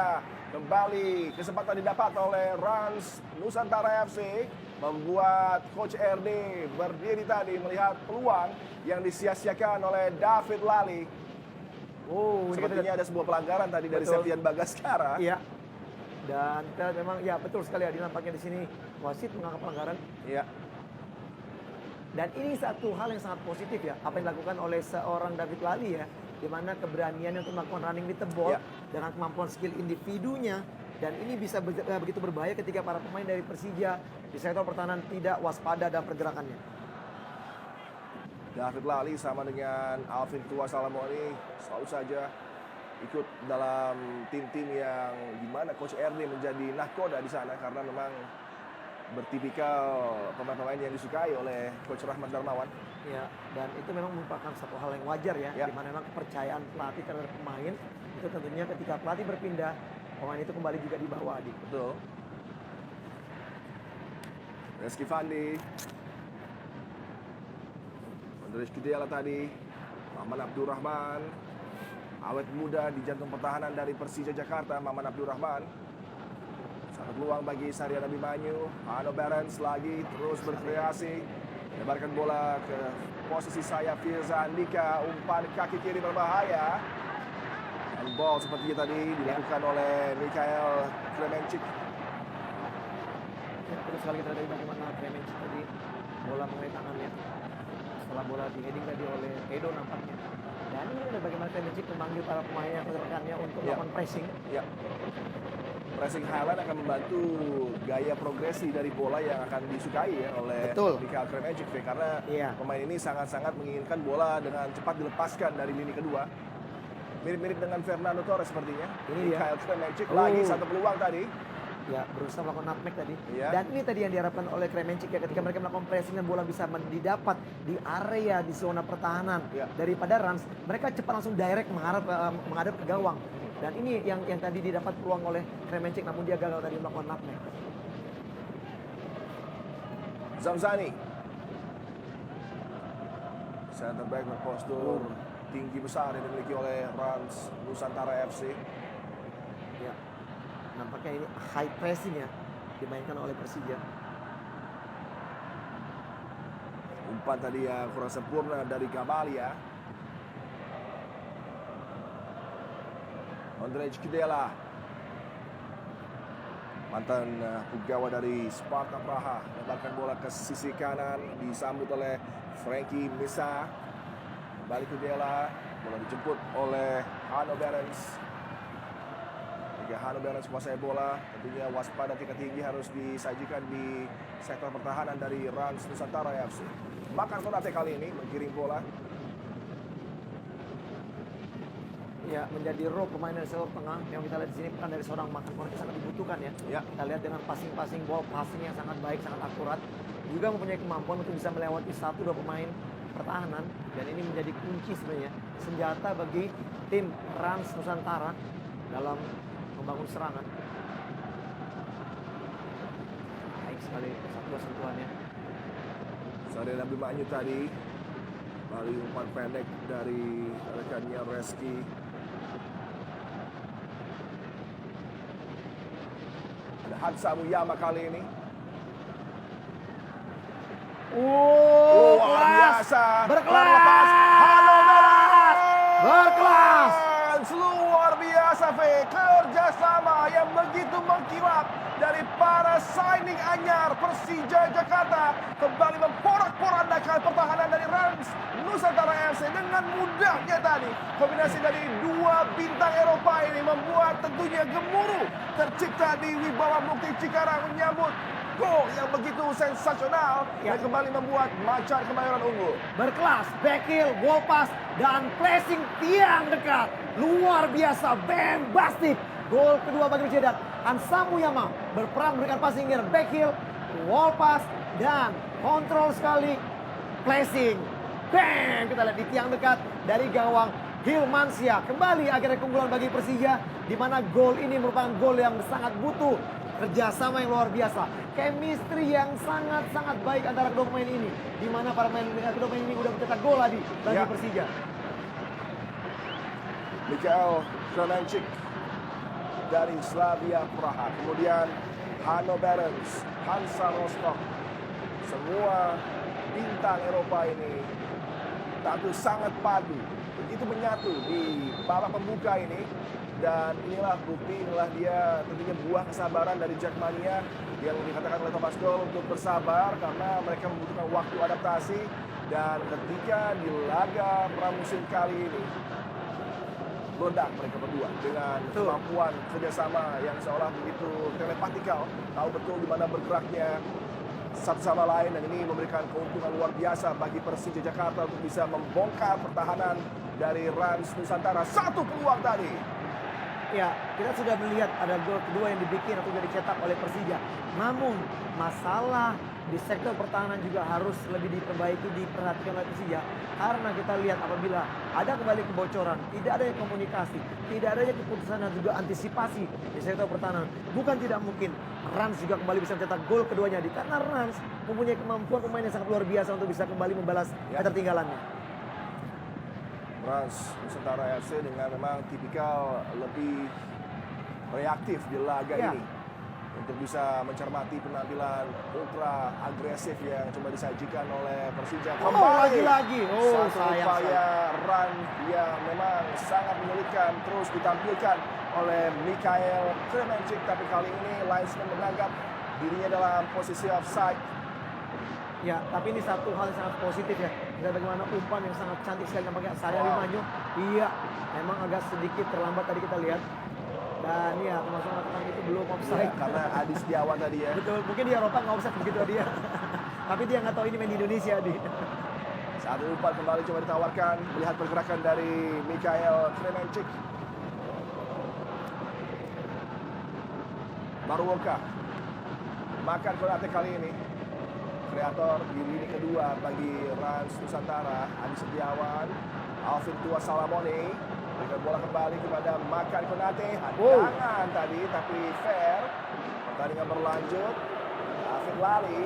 Kembali kesempatan didapat oleh Rans Nusantara FC. Membuat Coach RD berdiri tadi melihat peluang yang disia-siakan oleh David Lali. Oh, ini Sepertinya ada sebuah pelanggaran tadi dari Betul. Septian Bagaskara. Iya. Dan kita memang ya betul sekali ya, nampaknya di sini wasit menganggap pelanggaran. Iya. Dan ini satu hal yang sangat positif ya, apa yang dilakukan oleh seorang David Lali ya, di mana keberaniannya untuk melakukan running with the ball dengan kemampuan skill individunya, dan ini bisa begitu berbahaya ketika para pemain dari Persija di sektor pertahanan tidak waspada dalam pergerakannya. David Lali sama dengan Alvin Tuasalamoni selalu saja ikut dalam tim-tim yang dimana Coach RD menjadi nahkoda di sana karena memang bertipikal pemain-pemain yang disukai oleh Coach Rahmat Darmawan. Ya, dan itu memang merupakan satu hal yang wajar ya, di mana memang kepercayaan pelatih terhadap pemain itu tentunya ketika pelatih berpindah, pemain itu kembali juga dibawa Adi. Betul. Reski Fandi. Andres Kudela tadi. Maman Abdurrahman. Awet muda di jantung pertahanan dari Persija Jakarta, Maman Abdurrahman. Satu peluang bagi Sarian Abimanyu. Hanno Behrens lagi terus berkreasi. Lebarkan bola ke posisi sayap Firza Andika. Umpan kaki kiri berbahaya. Handball seperti tadi dilakukan oleh Mikhail Kremenchik. Ya, terus sekali kita lihat bagaimana Kremenchik tadi bola mengenai tangannya. Setelah bola di heading tadi oleh Edo nampaknya. Dan ini ada bagaimana Kremenchik memanggil para pemain yang rekannya untuk melakukan pressing. Ya. Pressing highline akan membantu gaya progresi dari bola yang akan disukai ya oleh Mikhail Kremenchik karena pemain ini sangat-sangat menginginkan bola dengan cepat dilepaskan dari lini kedua. Mirip-mirip dengan Fernando Torres sepertinya. Ini Mikhail Kremenchik lagi satu peluang tadi. Ya, berusaha melakukan nutmeg tadi. Ya. Dan ini tadi yang diharapkan oleh Kremenchik ya, ketika mereka melakukan pressing dan bola bisa didapat di area di zona pertahanan daripada Rans, mereka cepat langsung direct menghadap ke gawang. Dan ini yang tadi didapat peluang oleh Kremenchik, namun dia gagal tadi melakukan nutmeg. Zamzani. Center back berpostur tinggi besar yang dimiliki oleh Rans Nusantara FC. Ya. Nampaknya ini high pressing ya dimainkan oleh Persija. Umpan tadi yang kurang sempurna dari Gabalia. Ondrej Kudela, mantan pegawai dari Sparta Praha, lemparkan bola ke sisi kanan, disambut oleh Frankie Misa. Kembali Kudela, bola dijemput oleh Hanno Behrens. Jika Hanno Behrens kuasai bola, tentunya waspada tingkat tinggi harus disajikan di sektor pertahanan dari Rans Nusantara FC. Makan Konate kali ini menggiring bola. Ya, menjadi roh pemain dari sektor tengah yang kita lihat di sini bukan dari seorang Makan Konate sangat dibutuhkan ya. Ya. Kita lihat dengan passing ball, passing yang sangat baik, sangat akurat. Juga mempunyai kemampuan untuk bisa melewati 1-2 pemain pertahanan, dan ini menjadi kunci sebenarnya, senjata bagi tim Rans Nusantara dalam membangun serangan. Baik sekali satu sentuhannya. Sadar Nabi Maknyu tadi, balik umpan pendek dari rekannya Reski. Ada Hansa Muyama kali ini. Luar biasa. Berkelas. Hanno Behrens. Berkelas. Luar biasa, kerjasama yang begitu mengkilap dari para signing anyar Persija Jakarta, kembali memporak-porandakan pertahanan dari Rans Nusantara FC dengan mudahnya tadi. Kombinasi dari dua bintang Eropa ini membuat tentunya gemuruh tercipta di Wibawa Mukti Cikarang menyambut gol yang begitu sensasional Ya. dan kembali membuat Macan Kemayoran unggul. Berkelas, back heel, wall pass, dan placing tiang dekat. Luar biasa, bombastic. Gol kedua bagi Persija. Hansa Muyama berperan memberikan passing gear, back heel, wall pass, dan kontrol sekali placing. Bang! Kita lihat di tiang dekat dari gawang Hilmansyah. Kembali akhirnya keunggulan bagi Persija, di mana gol ini merupakan gol yang sangat butuh kerjasama yang luar biasa, chemistry yang sangat-sangat baik antara kedua pemain ini, di mana para pemain dengan kedua pemain ini udah mencetak gol tadi bagi Ya. Persija. Mikael Kremenchik dari Slavia Praha, kemudian Hanno Behrens, Hansa Rostock. Semua bintang Eropa ini tentu sangat padu, begitu menyatu di babak pembuka ini. Dan inilah bukti, inilah dia tentunya buah kesabaran dari Jackmania yang dikatakan oleh Thomas Doll untuk bersabar karena mereka membutuhkan waktu adaptasi. Dan ketika di laga pramusim kali ini meledak mereka berdua dengan kemampuan kerjasama yang seolah begitu telepatikal, tahu betul di mana bergeraknya satu sama lain, dan ini memberikan keuntungan luar biasa bagi Persija Jakarta untuk bisa membongkar pertahanan dari Rans Nusantara. Satu peluang tadi. Ya, kita sudah melihat ada gol kedua yang dibikin atau juga dicetak oleh Persija. Namun, masalah di sektor pertahanan juga harus lebih diperbaiki, diperhatikan oleh Persija. Karena kita lihat apabila ada kembali kebocoran, tidak ada komunikasi, tidak adanya keputusan dan juga antisipasi di sektor pertahanan. Bukan tidak mungkin Rans juga kembali bisa mencetak gol keduanya. Karena Rans mempunyai kemampuan pemain yang sangat luar biasa untuk bisa kembali membalas ketertinggalannya. Rans Nusantara FC dengan memang tipikal lebih reaktif di laga ini untuk bisa mencermati penampilan ultra agresif yang coba disajikan oleh Persija. Lagi-lagi. Satu upaya run yang memang sangat menyulitkan terus ditampilkan oleh Mikael Kremenchik, tapi kali ini linesman menganggap dirinya dalam posisi offside. Ya, tapi ini satu hal yang sangat positif ya. Lihat bagaimana umpan yang sangat cantik sekali nampaknya Sarya Limanyo. Iya, memang agak sedikit terlambat tadi kita lihat. Dan ya, termasuk mengatakan itu belum offside. Ya, karena Adi Setiawan tadi ya. Betul, mungkin di Eropa nggak offside begitu dia. Tapi dia nggak tahu ini main di Indonesia, Adi. Satu umpan kembali coba ditawarkan. Melihat pergerakan dari Mikael Kremenchik. Maruoka. Makan Konate kali ini. Kreator di lini kedua bagi Rans Nusantara, Adi Setiawan, Alvin Tua Salamone, berikan bola kembali kepada Makan Konate, hadangan tadi tapi fair, pertandingan berlanjut, Alvin lari,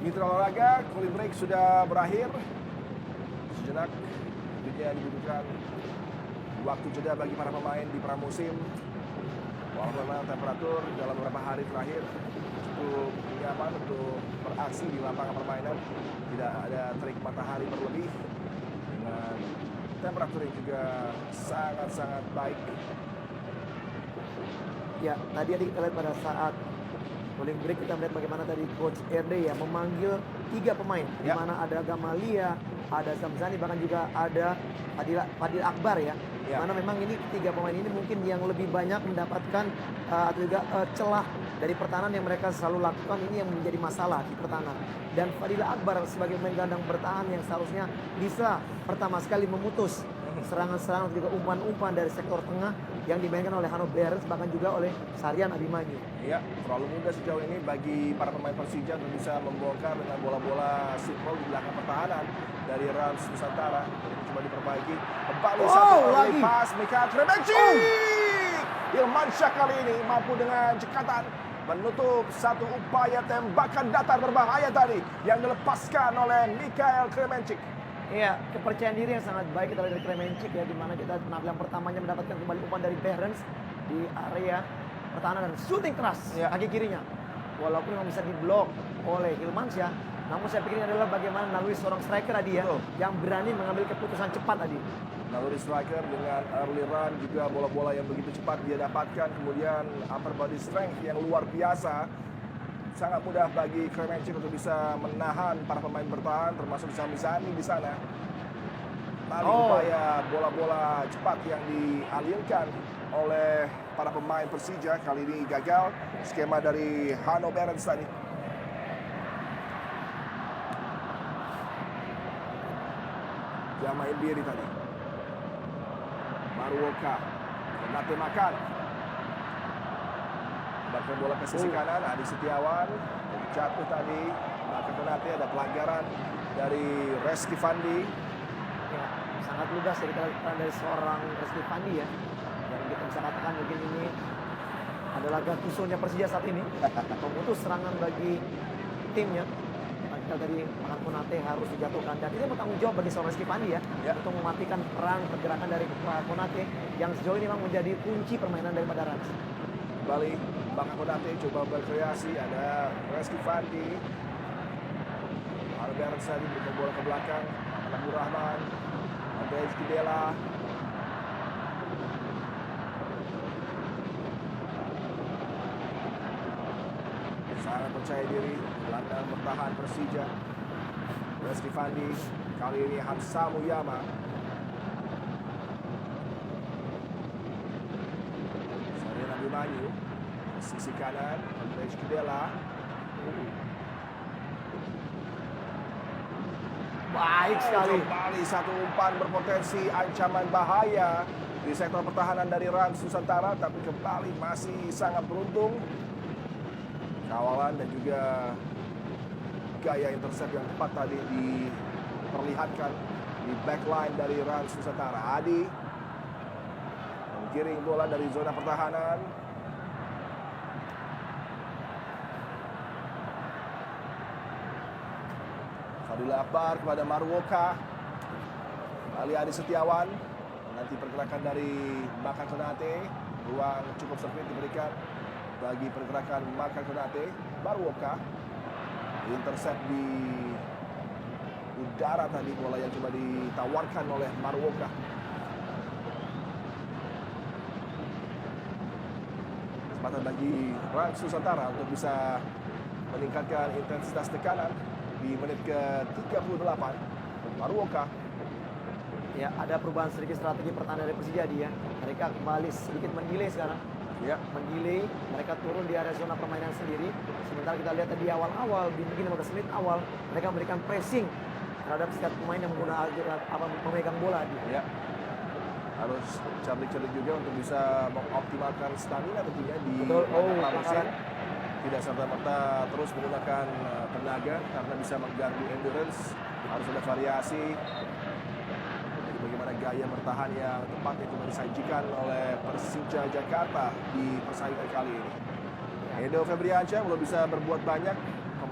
Mitra olahraga, cooling break sudah berakhir. Sejenak tentunya dibutuhkan waktu jeda bagi para pemain di pramusim. Walaupun memang temperatur dalam beberapa hari terakhir cukup nyaman untuk beraksi di lapangan permainan. Tidak ada terik matahari berlebih dengan temperatur yang juga sangat-sangat baik. Ya, tadi kita lihat pada saat cooling break kita melihat bagaimana tadi Coach RD ya memanggil 3 pemain, di Ya. mana ada Gamalia, ada Zamzani, bahkan juga ada Fadil Akbar ya. Ya. Mana memang ini 3 pemain ini mungkin yang lebih banyak mendapatkan atau juga celah dari pertahanan yang mereka selalu lakukan, ini yang menjadi masalah di pertahanan. Dan Fadil Akbar sebagai pemain gelandang bertahan yang seharusnya bisa pertama sekali memutus serangan-serangan juga umpan-umpan dari sektor tengah yang dimainkan oleh Hanno Behrens, bahkan juga oleh Sarian Abimanyu. Ya, terlalu mudah sejauh ini bagi para pemain Persija untuk bisa membongkar dengan bola-bola simple di belakang pertahanan dari Rans Nusantara. Ini coba diperbaiki. Kembali satu early lagi. pass Mikael Kremenchik. Ilmansyah kali ini mampu dengan cekatan menutup satu upaya tembakan datar berbahaya tadi yang dilepaskan oleh Mikael Kremenchik. Iya, kepercayaan diri yang sangat baik kita lihat dari Kremenchik ya, di mana kita penampilan pertamanya mendapatkan kembali umpan dari Behrens di area pertahanan dan shooting keras Ya. kaki kirinya. Walaupun memang bisa diblok oleh Hilmansyah, namun saya pikir ini adalah bagaimana naluri seorang striker tadi ya, Betul. yang berani mengambil keputusan cepat tadi. Naluri striker dengan early run, juga bola-bola yang begitu cepat dia dapatkan, kemudian upper body strength yang luar biasa. Sangat mudah bagi Kremenchik untuk bisa menahan para pemain bertahan, termasuk Zamzani di sana. Tadi upaya bola-bola cepat yang dialirkan oleh para pemain Persija kali ini gagal. Skema dari Hanno Behrens tadi. Dia main diri tadi. Maruoka, Konate makan. Bahkan bola ke sisi kanan, Adi Setiawan jatuh tadi. Maka Konate ada pelanggaran dari Reski Fandi. Ya, sangat lugas ya kita lihat dari seorang Reski Fandi ya. Dan kita bisa katakan mungkin ini adalah Gattuso-nya Persija saat ini. Memutus serangan bagi timnya. Kita dari Makan Konate harus dijatuhkan. Dan ini bertanggung jawab bagi seorang Reski Fandi ya. Ya. Untuk mematikan perang pergerakan dari Konate yang sejauh ini memang menjadi kunci permainan daripada Rans. Kembali Baka Konate coba berkreasi, ada Reski Fandi. Hanno Behrens tadi berikan bola ke belakang. Abdul Rahman, Andreas Kidela. Sangat percaya diri, gelandang bertahan Persija. Reski Fandi, kali ini Hansa Muyama. Sarian Abimanyu, sisi kanan, Andreas Kidela. Baik sekali. Kembali satu umpan berpotensi ancaman bahaya di sektor pertahanan dari Rans Nusantara, tapi kembali masih sangat beruntung. Kawalan dan juga gaya intercept yang tepat tadi diperlihatkan di backline dari Rans Nusantara. Adi menggiring bola dari zona pertahanan. Fadil Akbar kepada Maruoka. Kembali Adi Setiawan. Nanti pergerakan dari Maka Konate. Ruang cukup sempit diberikan bagi pergerakan Maka Konate. Maruoka. Intercept di udara tadi bola yang coba ditawarkan oleh Maruoka. Kesempatan bagi Rans Nusantara untuk bisa meningkatkan intensitas tekanan di menit ke-38. Maruoka. Ya, ada perubahan sedikit strategi pertahanan dari Persija dia. Mereka kembali sedikit mendelay sekarang. Ya, Mendelay, mereka turun di area zona permainan sendiri. Sementara kita lihat tadi awal-awal, di mungkin 15 menit awal, mereka memberikan pressing terhadap setiap pemain yang menggunakan memegang bola dia. ya. Harus cerdik-cerdik juga untuk bisa mengoptimalkan stamina tentunya di Betul. pramusim. Pelanggaran. Tidak serta-merta terus menggunakan tenaga karena bisa mengganggu endurance. Harus ada variasi. Jadi bagaimana gaya bertahan yang tepat itu disajikan oleh Persija Jakarta di persaingan kali ini. Edo Febriansyah belum bisa berbuat banyak.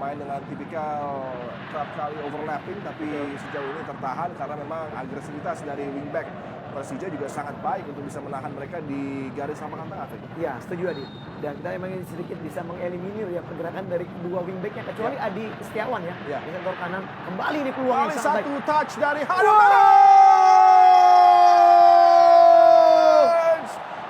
Pemain dengan tipikal kerap kali overlapping, tapi sejauh ini tertahan karena memang agresivitas dari wingback Persija juga sangat baik untuk bisa menahan mereka di garis lapangan tengah. Ya, setuju Adi. Dan kita memang ini sedikit bisa mengeliminir ya pergerakan dari kedua wingbacknya, kecuali Adi Setiawan ya. Ya. Di sektor kanan kembali ini peluang Kali yang sangat satu baik. touch dari Hano Behrens.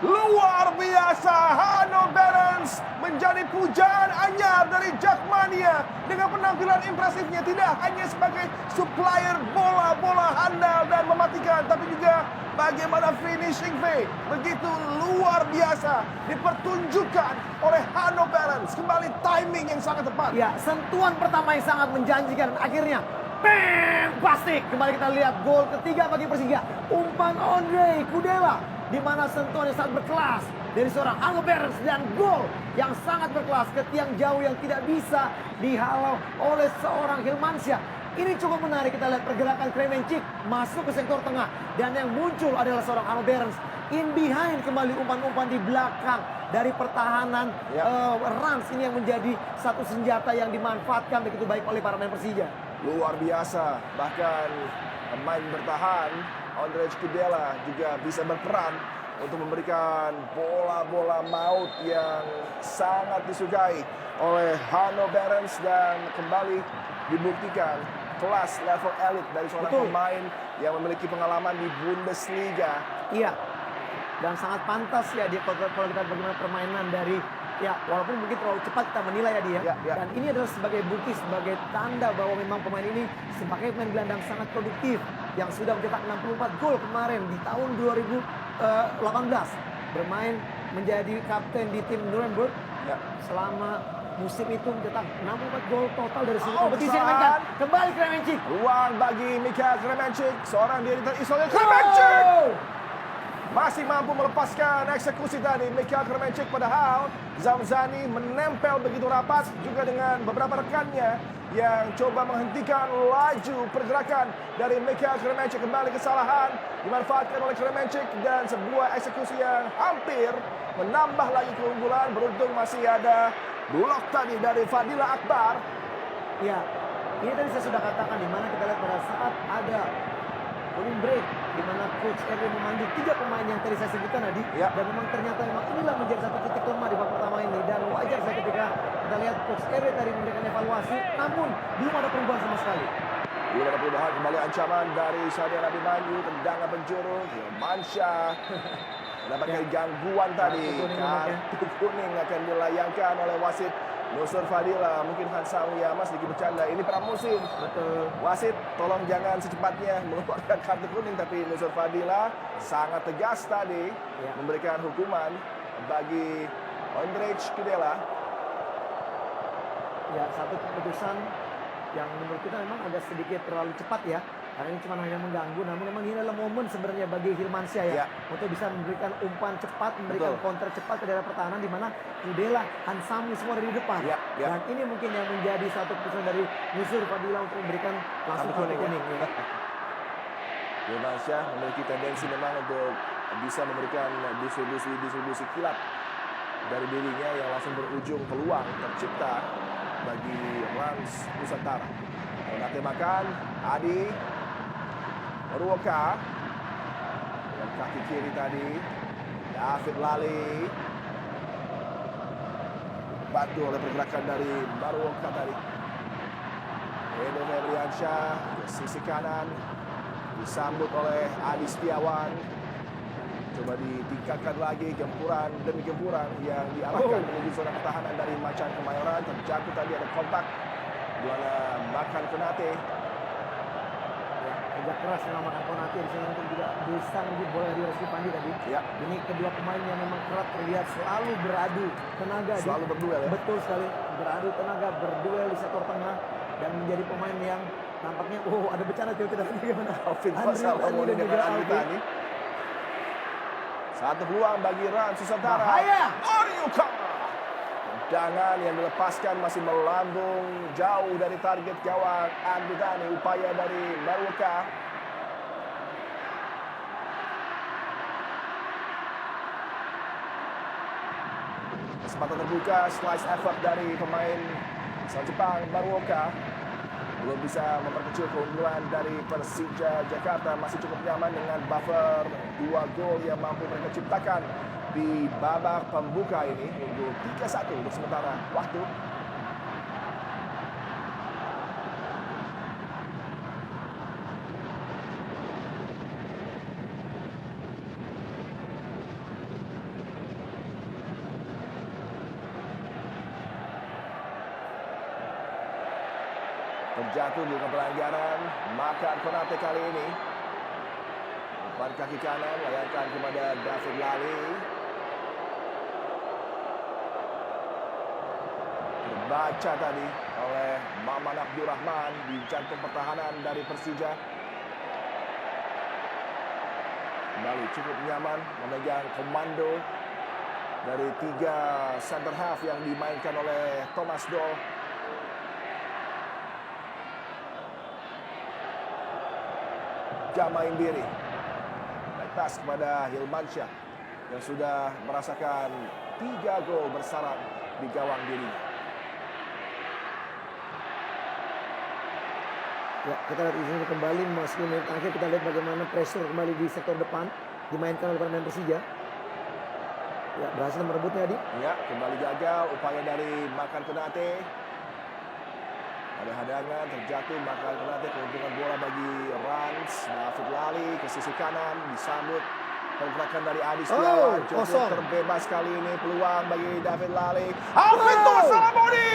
Luar biasa, Hano Behrens menjadi pujaan anyar dari Jakmania dengan penampilan impresifnya, tidak hanya sebagai supplier bola-bola handal dan mematikan, tapi juga bagaimana finishing fake begitu luar biasa dipertunjukkan oleh Hano Behrens. Kembali timing yang sangat tepat. Ya, sentuhan pertama yang sangat menjanjikan. Akhirnya, bang, plastik. Kembali kita lihat gol ketiga bagi Persija. Umpan Andre Kudela, di mana sentuhan yang sangat berkelas dari seorang Hano Behrens dan gol yang sangat berkelas ke tiang jauh yang tidak bisa dihalau oleh seorang Hilmansyah. Ini cukup menarik, kita lihat pergerakan Kremencik masuk ke sektor tengah dan yang muncul adalah seorang Hano Behrens. In behind kembali umpan-umpan di belakang dari pertahanan Rans ini yang menjadi satu senjata yang dimanfaatkan begitu baik oleh para pemain Persija. Luar biasa, bahkan pemain bertahan Andre Kudela juga bisa berperan untuk memberikan bola-bola maut yang sangat disukai oleh Hano Behrens dan kembali dibuktikan kelas level elit dari seorang pemain yang memiliki pengalaman di Bundesliga. Iya, dan sangat pantas ya dia kalau kita bagaimana permainan dari ya walaupun mungkin terlalu cepat kita menilai ya dia. Ya. Dan ini adalah sebagai bukti, sebagai tanda bahwa memang pemain ini sebagai pemain gelandang sangat produktif yang sudah mencetak 64 gol kemarin di tahun 2018 bermain menjadi kapten di tim Nuremberg selama musim itu mencetak 64 gol total dari seluruh kompetisi yang dimainkan. Kembali Kremencik. Ruang bagi Mikael Kremencik, seorang diri terisolir. Kremencik masih mampu melepaskan eksekusi tadi Mikael Kremencik, padahal Zamzani menempel begitu rapat juga dengan beberapa rekannya yang coba menghentikan laju pergerakan dari Mikael Kremencik. Kembali kesalahan dimanfaatkan oleh Kremencik dan sebuah eksekusi yang hampir menambah lagi keunggulan. Beruntung masih ada blok tadi dari Fadila Akbar. Ya, ini tadi saya sudah katakan di mana kita lihat pada saat ada cooling break di mana coach Erwin memanggil 3 pemain yang tadi saya sebutkan tadi dan memang ternyata inilah menjadi satu titik lemah di babak pertama ini dan wajar saya ketika kita lihat coach Erwin tadi memberikan evaluasi namun belum ada perubahan sama sekali. Belum ada perubahan, kembali ancaman dari Syahrian Abimanyu, tendangan penjuru, Hilmansyah mendapatkan gangguan tadi. Kartu kuning akan dilayangkan oleh wasit Nusur Fadila. Mungkin Hansa Uyama sedikit bercanda, ini pramusim. Betul. Wasit tolong jangan secepatnya mengeluarkan kartu kuning, tapi Nusur Fadila sangat tegas tadi memberikan hukuman bagi Andre Kudela. Ya, satu keputusan yang menurut kita memang agak sedikit terlalu cepat ya. Karena ini cuma hanya mengganggu, namun memang ini adalah momen sebenarnya bagi Hilmansyah ya. Untuk bisa memberikan umpan cepat, memberikan counter cepat ke daerah pertahanan di mana Kudela, Hansamu semua dari depan. Dan ini mungkin yang menjadi satu keputusan dari Nusur Fadila untuk memberikan langsung kartu kuning. Hilmansyah memiliki tendensi memang untuk bisa memberikan distribusi kilat dari dirinya yang langsung berujung peluang tercipta bagi Rans Nusantara. Menate makan Adi Maruoka dengan kaki kiri tadi. David Lali bantu oleh pergerakan dari Maruoka tadi. Edo Febriansyah ke sisi kanan disambut oleh Adi Setiawan. Coba ditingkatkan lagi gempuran demi gempuran yang diarahkan menuju zona pertahanan dari Macan Kemayoran. Terjatuh tadi ada kontak di mana Makan Konate. Agak keras yang Makan Konate di sini untuk juga bisa menjadi bola dari Rizky Pandi tadi. Ini kedua pemain yang memang kerap terlihat selalu beradu tenaga. Selalu berduel ya. Betul sekali, beradu tenaga, berduel di sektor tengah dan menjadi pemain yang nampaknya ada bencana kita bagaimana. Alvin Pasalamuddin dengan Andi Tani. Satu peluang bagi Rans Nusantara. Bahaya. Maruoka. Tendangan yang dilepaskan masih melambung jauh dari target gawang Andi Tani. Upaya dari Maruoka. Kesempatan terbuka, slice effort dari pemain Sang Jepang Maruoka belum bisa memperkecil keunggulan dari Persija Jakarta. Masih cukup nyaman dengan buffer 2 gol yang mampu mereka ciptakan di babak pembuka ini. Unggul 3-1 untuk sementara waktu. Terjatuh di pelanggaran. Makan Konate kali ini. Umpan kaki kanan layarkan kepada David Lali. Terbaca tadi oleh Maman Abdurrahman di jantung pertahanan dari Persija. Kembali cukup nyaman memegang komando dari 3 center half yang dimainkan oleh Thomas Doll. Jama Imbiri atas kepada Hilmansyah yang sudah merasakan 3 gol bersarang di gawang dirinya. Ya, kita lihat di sini kembali masuk menit akhir, kita lihat bagaimana pressure kembali di sektor depan dimainkan oleh pemain Persija. Ya, berhasil merebutnya di. Ya, kembali gagal upaya dari Makan Konate. Ada hadangan, terjatuh Makan Konate, keuntungan bola bagi Rans. David Lali ke sisi kanan, disambut pergerakan dari Adi Setiawan. Cukup terbebas kali ini, peluang bagi David Lali. Alvin Thomas Salamoni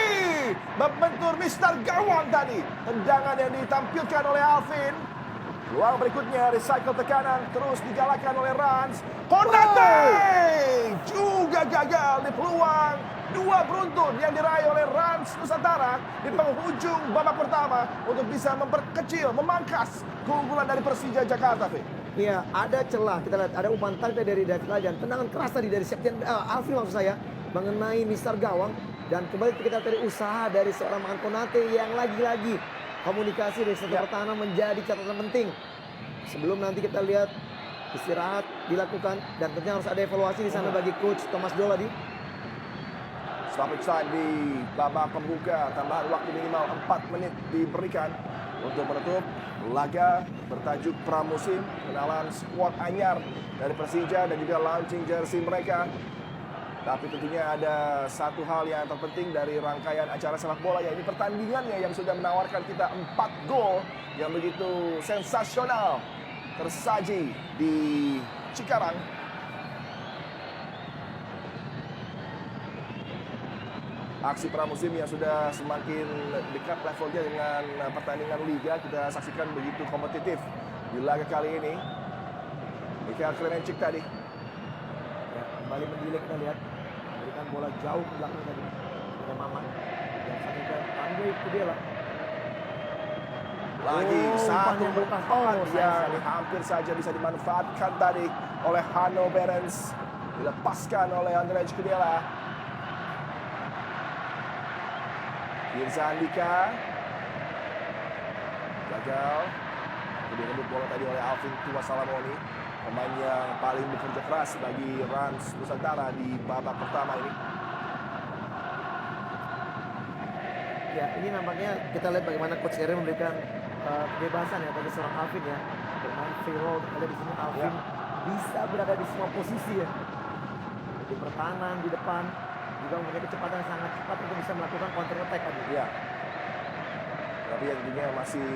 membentur Mister Gawang tadi. Tendangan yang ditampilkan oleh Alvin. Peluang berikutnya, recycle tekanan terus digalakan oleh Rans. Konate juga gagal di peluang 2 beruntun yang diraih oleh Rans Nusantara di penghujung babak pertama untuk bisa memperkecil, memangkas keunggulan dari Persija Jakarta. Iya, ada celah. Kita lihat ada umpan tarik dari David Lali dan tendangan keras tadi dari Alvin maksud saya mengenai Mister Gawang, dan kembali kita dari usaha dari seorang Makan Konate yang lagi-lagi komunikasi dari sektor pertahanan menjadi catatan penting. Sebelum nanti kita lihat istirahat dilakukan dan tentunya harus ada evaluasi di sana bagi coach Thomas Doll tadi. Stoppage time di babak pembuka, tambahan waktu minimal 4 menit diberikan untuk menutup laga bertajuk pramusim, kenalan skuad anyar dari Persija dan juga launching jersey mereka. Tapi tentunya ada satu hal yang terpenting dari rangkaian acara sepak bola, yaitu pertandingannya yang sudah menawarkan kita 4 gol yang begitu sensasional tersaji di Cikarang. Aksi pramusim yang sudah semakin dekat levelnya dengan pertandingan liga, kita saksikan begitu kompetitif di laga kali ini. Mikael Klemencic tadi. Ya, kembali mendilik, kita lihat memberikan bola jauh ke belakang tadi kepada Maman. Dan satukan Andre Kudela. Lagi satu bekas. yang hampir saja bisa dimanfaatkan tadi oleh Hanno Berens. Dilepaskan oleh Andre Kudela. Firza Andika gagal. Direbut bola tadi oleh Alvin Thomas Salamoni, pemain yang paling bekerja keras bagi Rans Nusantara di babak pertama ini. Ya, ini nampaknya kita lihat bagaimana coach Erin memberikan kebebasan ya bagi seorang Alvin ya bermain free roll. Ada di sini Alvin bisa berada di semua posisi ya, di pertahanan, di depan, juga mempunyai kecepatan yang sangat cepat untuk bisa melakukan counter attack tadi. Ya. Tapi yang tentunya masih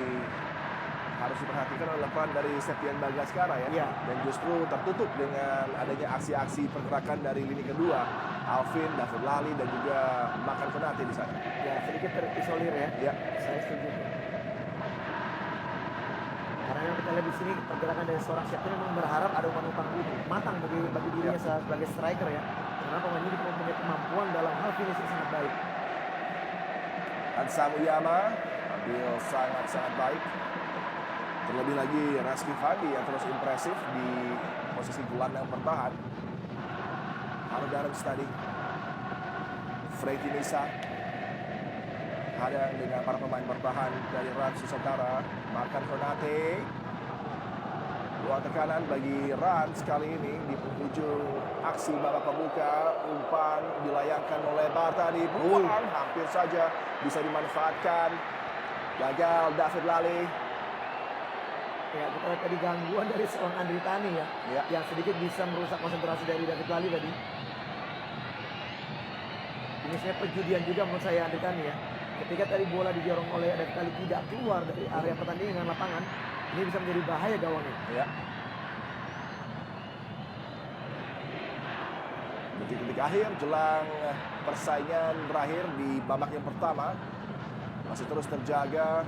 harus diperhatikan oleh peran dari Septian Bagaskara ya. Iya. Dan justru tertutup dengan adanya aksi-aksi pergerakan dari lini kedua, Alvin, David Lali dan juga Makan Konate di sana. Ya, sedikit terisolir ya. Ya. Saya setuju. Karena yang kita lihat di sini pergerakan dari seorang Septian memang berharap ada umpan-umpan matang bagi dirinya sebagai striker ya. Karena pemain ini mempunyai kemampuan dalam hal finishing sangat baik. Hansa Muyama ambil sangat-sangat baik. Terlebih lagi Raski Fandi yang terus impresif di posisi gelandang bertahan. Haro Darens tadi. Franky Nisa hadang dengan para pemain bertahan dari Rans Nusantara. Makan Konate. Ruang tekanan bagi Rans kali ini di penghujung aksi babak pembuka. Umpan dilayangkan oleh Bartani. Peluang hampir saja bisa dimanfaatkan. Gagal David Lally. Ya, kita lihat tadi gangguan dari seorang Andri Tani ya, yang sedikit bisa merusak konsentrasi dari David Lally tadi. Ini saya perjudian juga menurut saya Andri Tani ya. Ketika tadi bola didorong oleh David Lally tidak keluar dari area pertandingan lapangan, ini bisa menjadi bahaya gawangnya. Ya. Detik-detik akhir jelang persaingan berakhir di babak yang pertama. Masih terus terjaga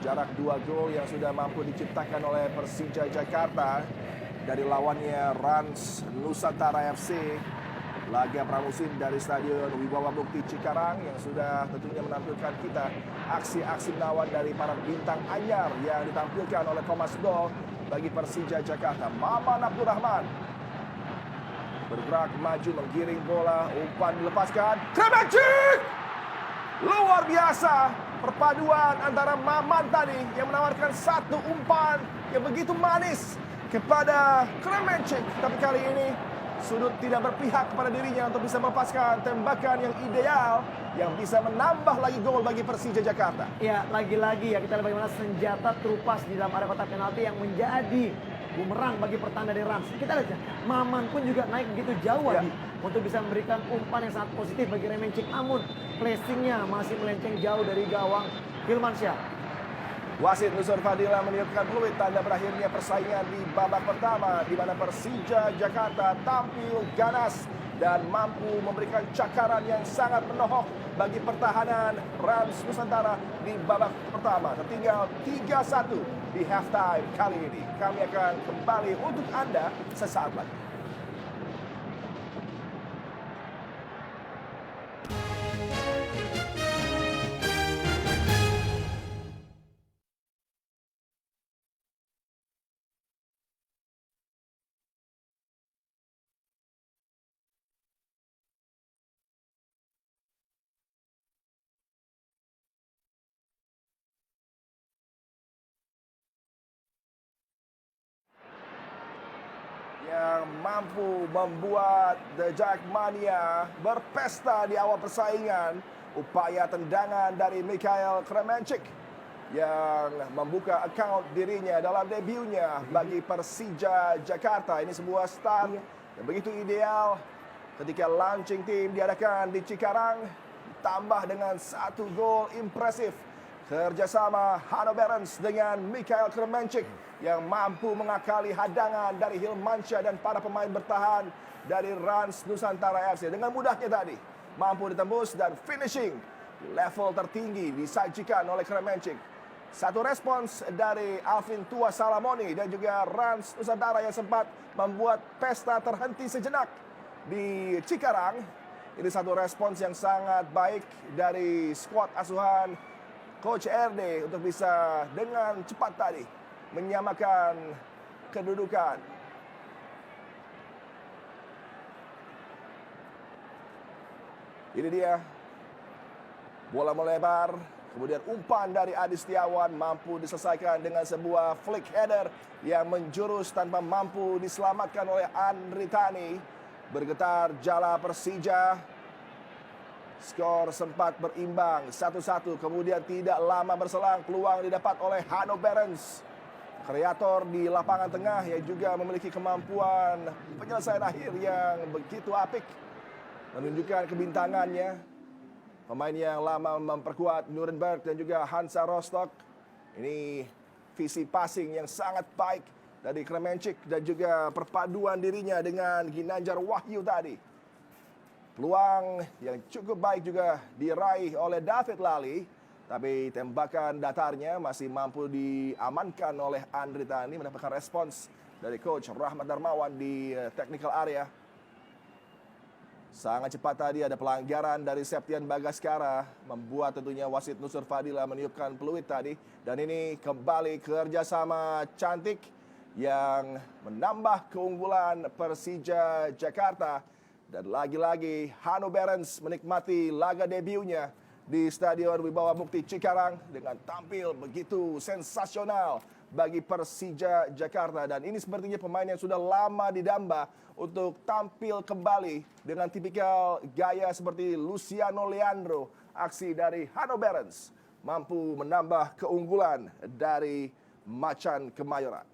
jarak 2 gol yang sudah mampu diciptakan oleh Persija Jakarta dari lawannya Rans Nusantara FC. Laga pramusim dari Stadion Wibawa Mukti Cikarang yang sudah tentunya menampilkan kita aksi-aksi menawan dari para bintang anyar yang ditampilkan oleh Thomas Doll bagi Persija Jakarta. Maman Abdurrahman bergerak maju menggiring bola, umpan dilepaskan. Kremencik! Luar biasa perpaduan antara Maman tadi yang menawarkan satu umpan yang begitu manis kepada Kremencik. Tapi kali ini sudut tidak berpihak kepada dirinya untuk bisa melepaskan tembakan yang ideal yang bisa menambah lagi gol bagi Persija Jakarta. Ya, lagi-lagi ya kita lihat bagaimana senjata terupas di dalam area kotak penalti yang menjadi bumerang bagi pertahanan dari Rans. Kita lihat ya, Maman pun juga naik begitu jauh lagi untuk bisa memberikan umpan yang sangat positif bagi Kremencik. Namun placingnya masih melenceng jauh dari gawang Hilmansyah. Wasit Nusur Fadila meniupkan peluit tanda berakhirnya persaingan di babak pertama di mana Persija Jakarta tampil ganas dan mampu memberikan cakaran yang sangat menohok bagi pertahanan Rans Nusantara di babak pertama. Tertinggal 3-1 di halftime kali ini. Kami akan kembali untuk Anda sesaat lagi. Yang mampu membuat The Jackmania berpesta di awal persaingan. Upaya tendangan dari Mikhail Kremencik yang membuka account dirinya dalam debutnya bagi Persija Jakarta. Ini sebuah start yang begitu ideal ketika launching team diadakan di Cikarang. Tambah dengan satu gol impresif kerjasama Hanno Berens dengan Mikhail Kremencik yang mampu mengakali hadangan dari Hilmansyah dan para pemain bertahan dari Rans Nusantara FC. Dengan mudahnya tadi mampu ditembus dan finishing level tertinggi disajikan oleh Kremencik. Satu respons dari Alvin Tua Salamoni dan juga Rans Nusantara yang sempat membuat pesta terhenti sejenak di Cikarang. Ini satu respons yang sangat baik dari skuad asuhan Coach RD untuk bisa dengan cepat tadi menyamakan kedudukan. Ini dia bola melebar, kemudian umpan dari Adi Setiawan mampu diselesaikan dengan sebuah flick header yang menjurus tanpa mampu diselamatkan oleh Andri Tani. Bergetar jala Persija. Skor sempat berimbang 1-1, kemudian tidak lama berselang peluang didapat oleh Hanno Berens. Kreator di lapangan tengah yang juga memiliki kemampuan penyelesaian akhir yang begitu apik. Menunjukkan kebintangannya. Pemain yang lama memperkuat Nuremberg dan juga Hansa Rostock. Ini visi passing yang sangat baik dari Kremencik dan juga perpaduan dirinya dengan Ginanjar Wahyu tadi. Peluang yang cukup baik juga diraih oleh David Lally. Tapi tembakan datarnya masih mampu diamankan oleh Andri Tani. Mendapatkan respons dari Coach Rahmat Darmawan di technical area. Sangat cepat tadi ada pelanggaran dari Septian Bagaskara. Membuat tentunya wasit Nusur Fadila meniupkan peluit tadi. Dan ini kembali kerjasama cantik yang menambah keunggulan Persija Jakarta. Dan lagi-lagi Hanno Berens menikmati laga debutnya di Stadion Wibawa Mukti Cikarang dengan tampil begitu sensasional bagi Persija Jakarta. Dan ini sepertinya pemain yang sudah lama didamba untuk tampil kembali dengan tipikal gaya seperti Luciano Leandro. Aksi dari Hanno Berens mampu menambah keunggulan dari Macan Kemayoran.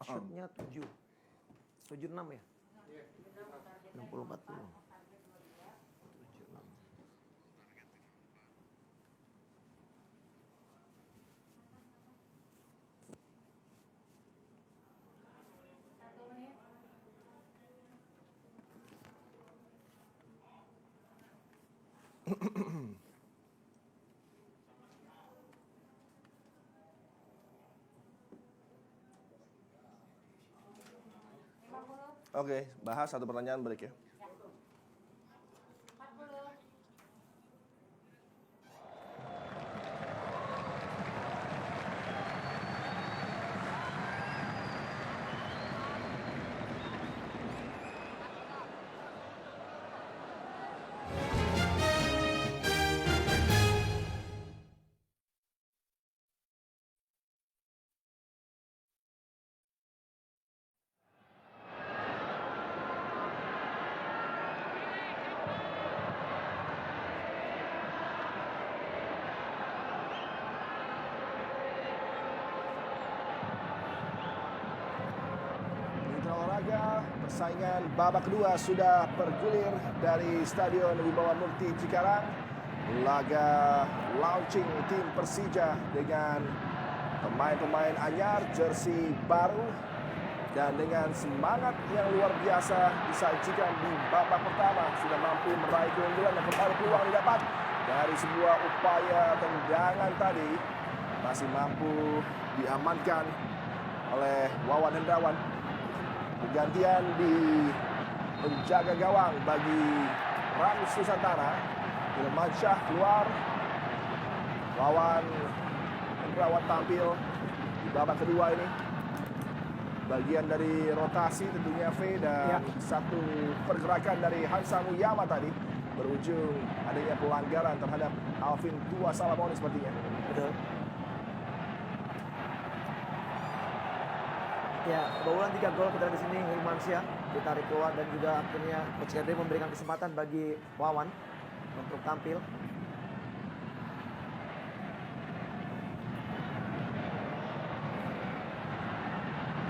Shootnya 7. 76 ya? 60-40. Oke, bahas satu pertanyaan break ya. Persaingan babak kedua sudah bergulir dari Stadion Wibawa Mukti Cikarang. Laga launching tim Persija dengan pemain-pemain anyar, jersey baru, dan dengan semangat yang luar biasa disajikan di babak pertama sudah mampu meraih keunggulan dan kembali peluang didapat dari sebuah upaya tendangan tadi masih mampu diamankan oleh Wawan Hendrawan. Pergantian di penjaga gawang bagi Rans Nusantara. Ilmansyah keluar. Wawan Hendrawan tampil di babak kedua ini. Bagian dari rotasi tentunya V dan satu pergerakan dari Hansa Muyama tadi berujung adanya pelanggaran terhadap Alvin Tua Salamoni sepertinya. Betul. Ya, kebobolan 3 gol kita di sini Hilmansyah ditarik keluar dan juga akhirnya Coach Gade memberikan kesempatan bagi Wawan untuk tampil.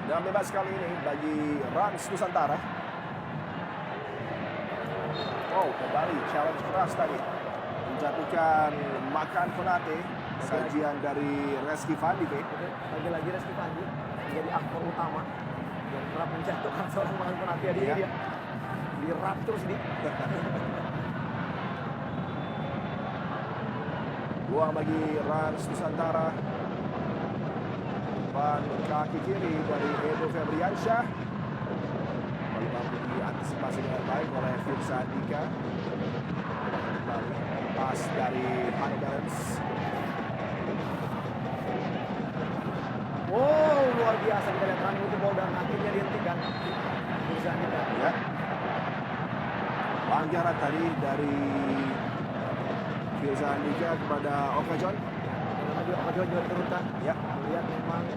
Dan bebas kali ini bagi Rans Nusantara. Oh, kembali challenge keras tadi. Menjatuhkan Makan Konate, sajian dari Reski Fandi. Lagi-lagi Reski Fandi menjadi aktor utama yang kerap menjatuhkan seorang Makan Konate. Dia dirap terus di. Buang bagi Rans Nusantara. Umpan kaki kiri dari Edo Febriansyah. Kembali mampu diantisipasi dengan baik oleh Firsa Andika. Pas dari Hanno Berens. Wow, luar biasa kita lihat run itu ball dan akhirnya dihentikan. Firsa Andika. Ya. Pelanggaran tadi dari Firsa Andika kepada Okajon. Okajon juga diturunkan. Ya. Lihat memang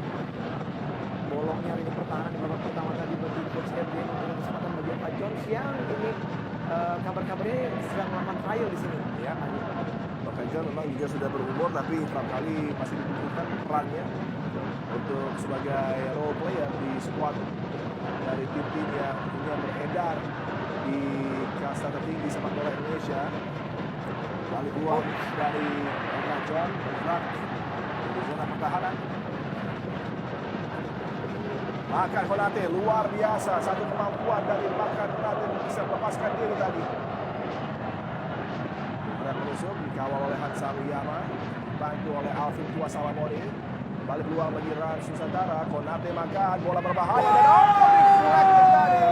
bolongnya ini pertahanan di babak pertama tadi bagi Coach Edwin untuk kesempatan bagi Pak Jones yang ini kabar-kabarnya sedang melakukan trial di sini. Ya. Okajon memang juga sudah berumur tapi kerap kali masih dibutuhkan perannya untuk sebagai role player di squad dari tim-tim yang tentunya beredar di kasta tertinggi sepak bola Indonesia. Balik peluang dari Rajon bergerak di zona pertahanan. Makan Konate luar biasa, satu kemampuan dari Makan Konate bisa melepaskan diri tadi. Berat menusuk dikawal oleh Hansa Wiyama, dibantu oleh Alvin Tuasalamoni. Balik peluang bagi Rans Nusantara, Konate makan bola berbahaya dan deflected tadi.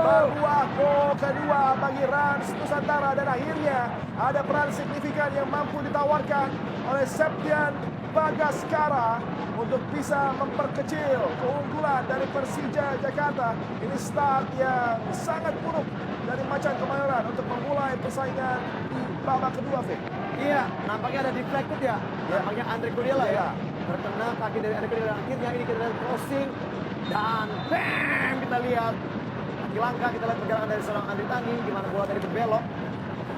Berbuah gol kedua bagi Rans Nusantara dan akhirnya ada peran signifikan yang mampu ditawarkan oleh Septian Bagaskara untuk bisa memperkecil keunggulan dari Persija Jakarta. Ini start yang sangat buruk dari Macan Kemayoran untuk memulai persaingan di babak kedua, Vic. Iya, nampaknya ada deflected ya. Nampaknya Andre Kudela ya. Terkena kaki dari Andre Kudela. Akhirnya ini kita lihat crossing dan bam, kita lihat kaki langkah, kita lihat pergerakan dari seorang Andri Tani di mana bola tadi berbelok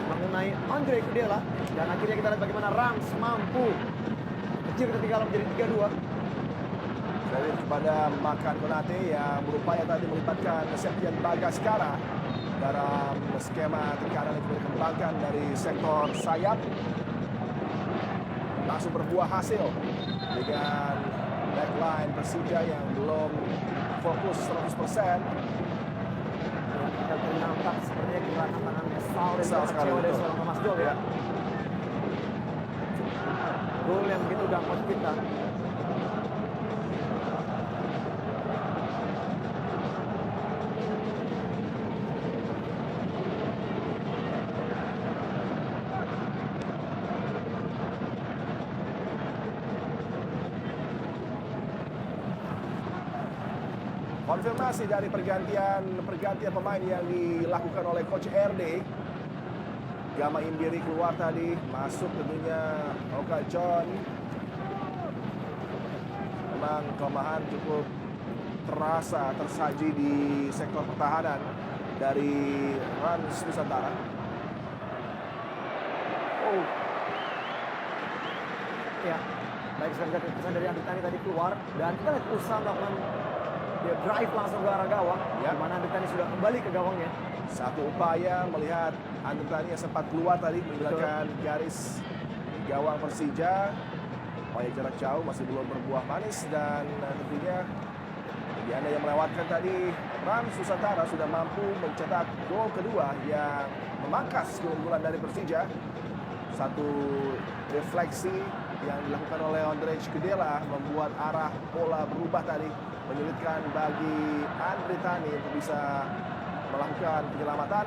mengenai Andre Kudela dan akhirnya kita lihat bagaimana Rams mampu kecil ketinggalan menjadi 3-2. Dari kepada Makan Konate yang berupaya tadi melibatkan Septian Bagaskara dalam skema tekanan yang dikembangkan dari sektor sayap. Langsung berbuah hasil dengan backline Persija yang belum fokus 100%. Kita nampak sepertinya kehilangan tangan besar sekali dari betul. seorang Thomas Doll ya. Gol yang begitu dapat kita. Konfirmasi dari pergantian pemain yang dilakukan oleh Coach RD. Gama Imbiri keluar tadi, masuk tentunya Oka John. Memang kelemahan cukup terasa tersaji di sektor pertahanan dari Rans Nusantara. Oh. Ya, baik sekali keputusan dari Andri Tani tadi keluar dan kita lihat usaha melakukan dia drive langsung ke arah gawang, Ya. di mana Andri Tani sudah kembali ke gawangnya. Satu upaya melihat Andri Tani yang sempat keluar tadi meninggalkan garis gawang Persija. Upaya jarak jauh masih belum berbuah manis dan tentunya bagi Anda yang melewatkan tadi, Rans Nusantara sudah mampu mencetak gol kedua yang memangkas keunggulan dari Persija. Satu refleksi yang dilakukan oleh Ondrej Kudela membuat arah bola berubah tadi, menyulitkan bagi Andri Tani untuk bisa melakukan penyelamatan.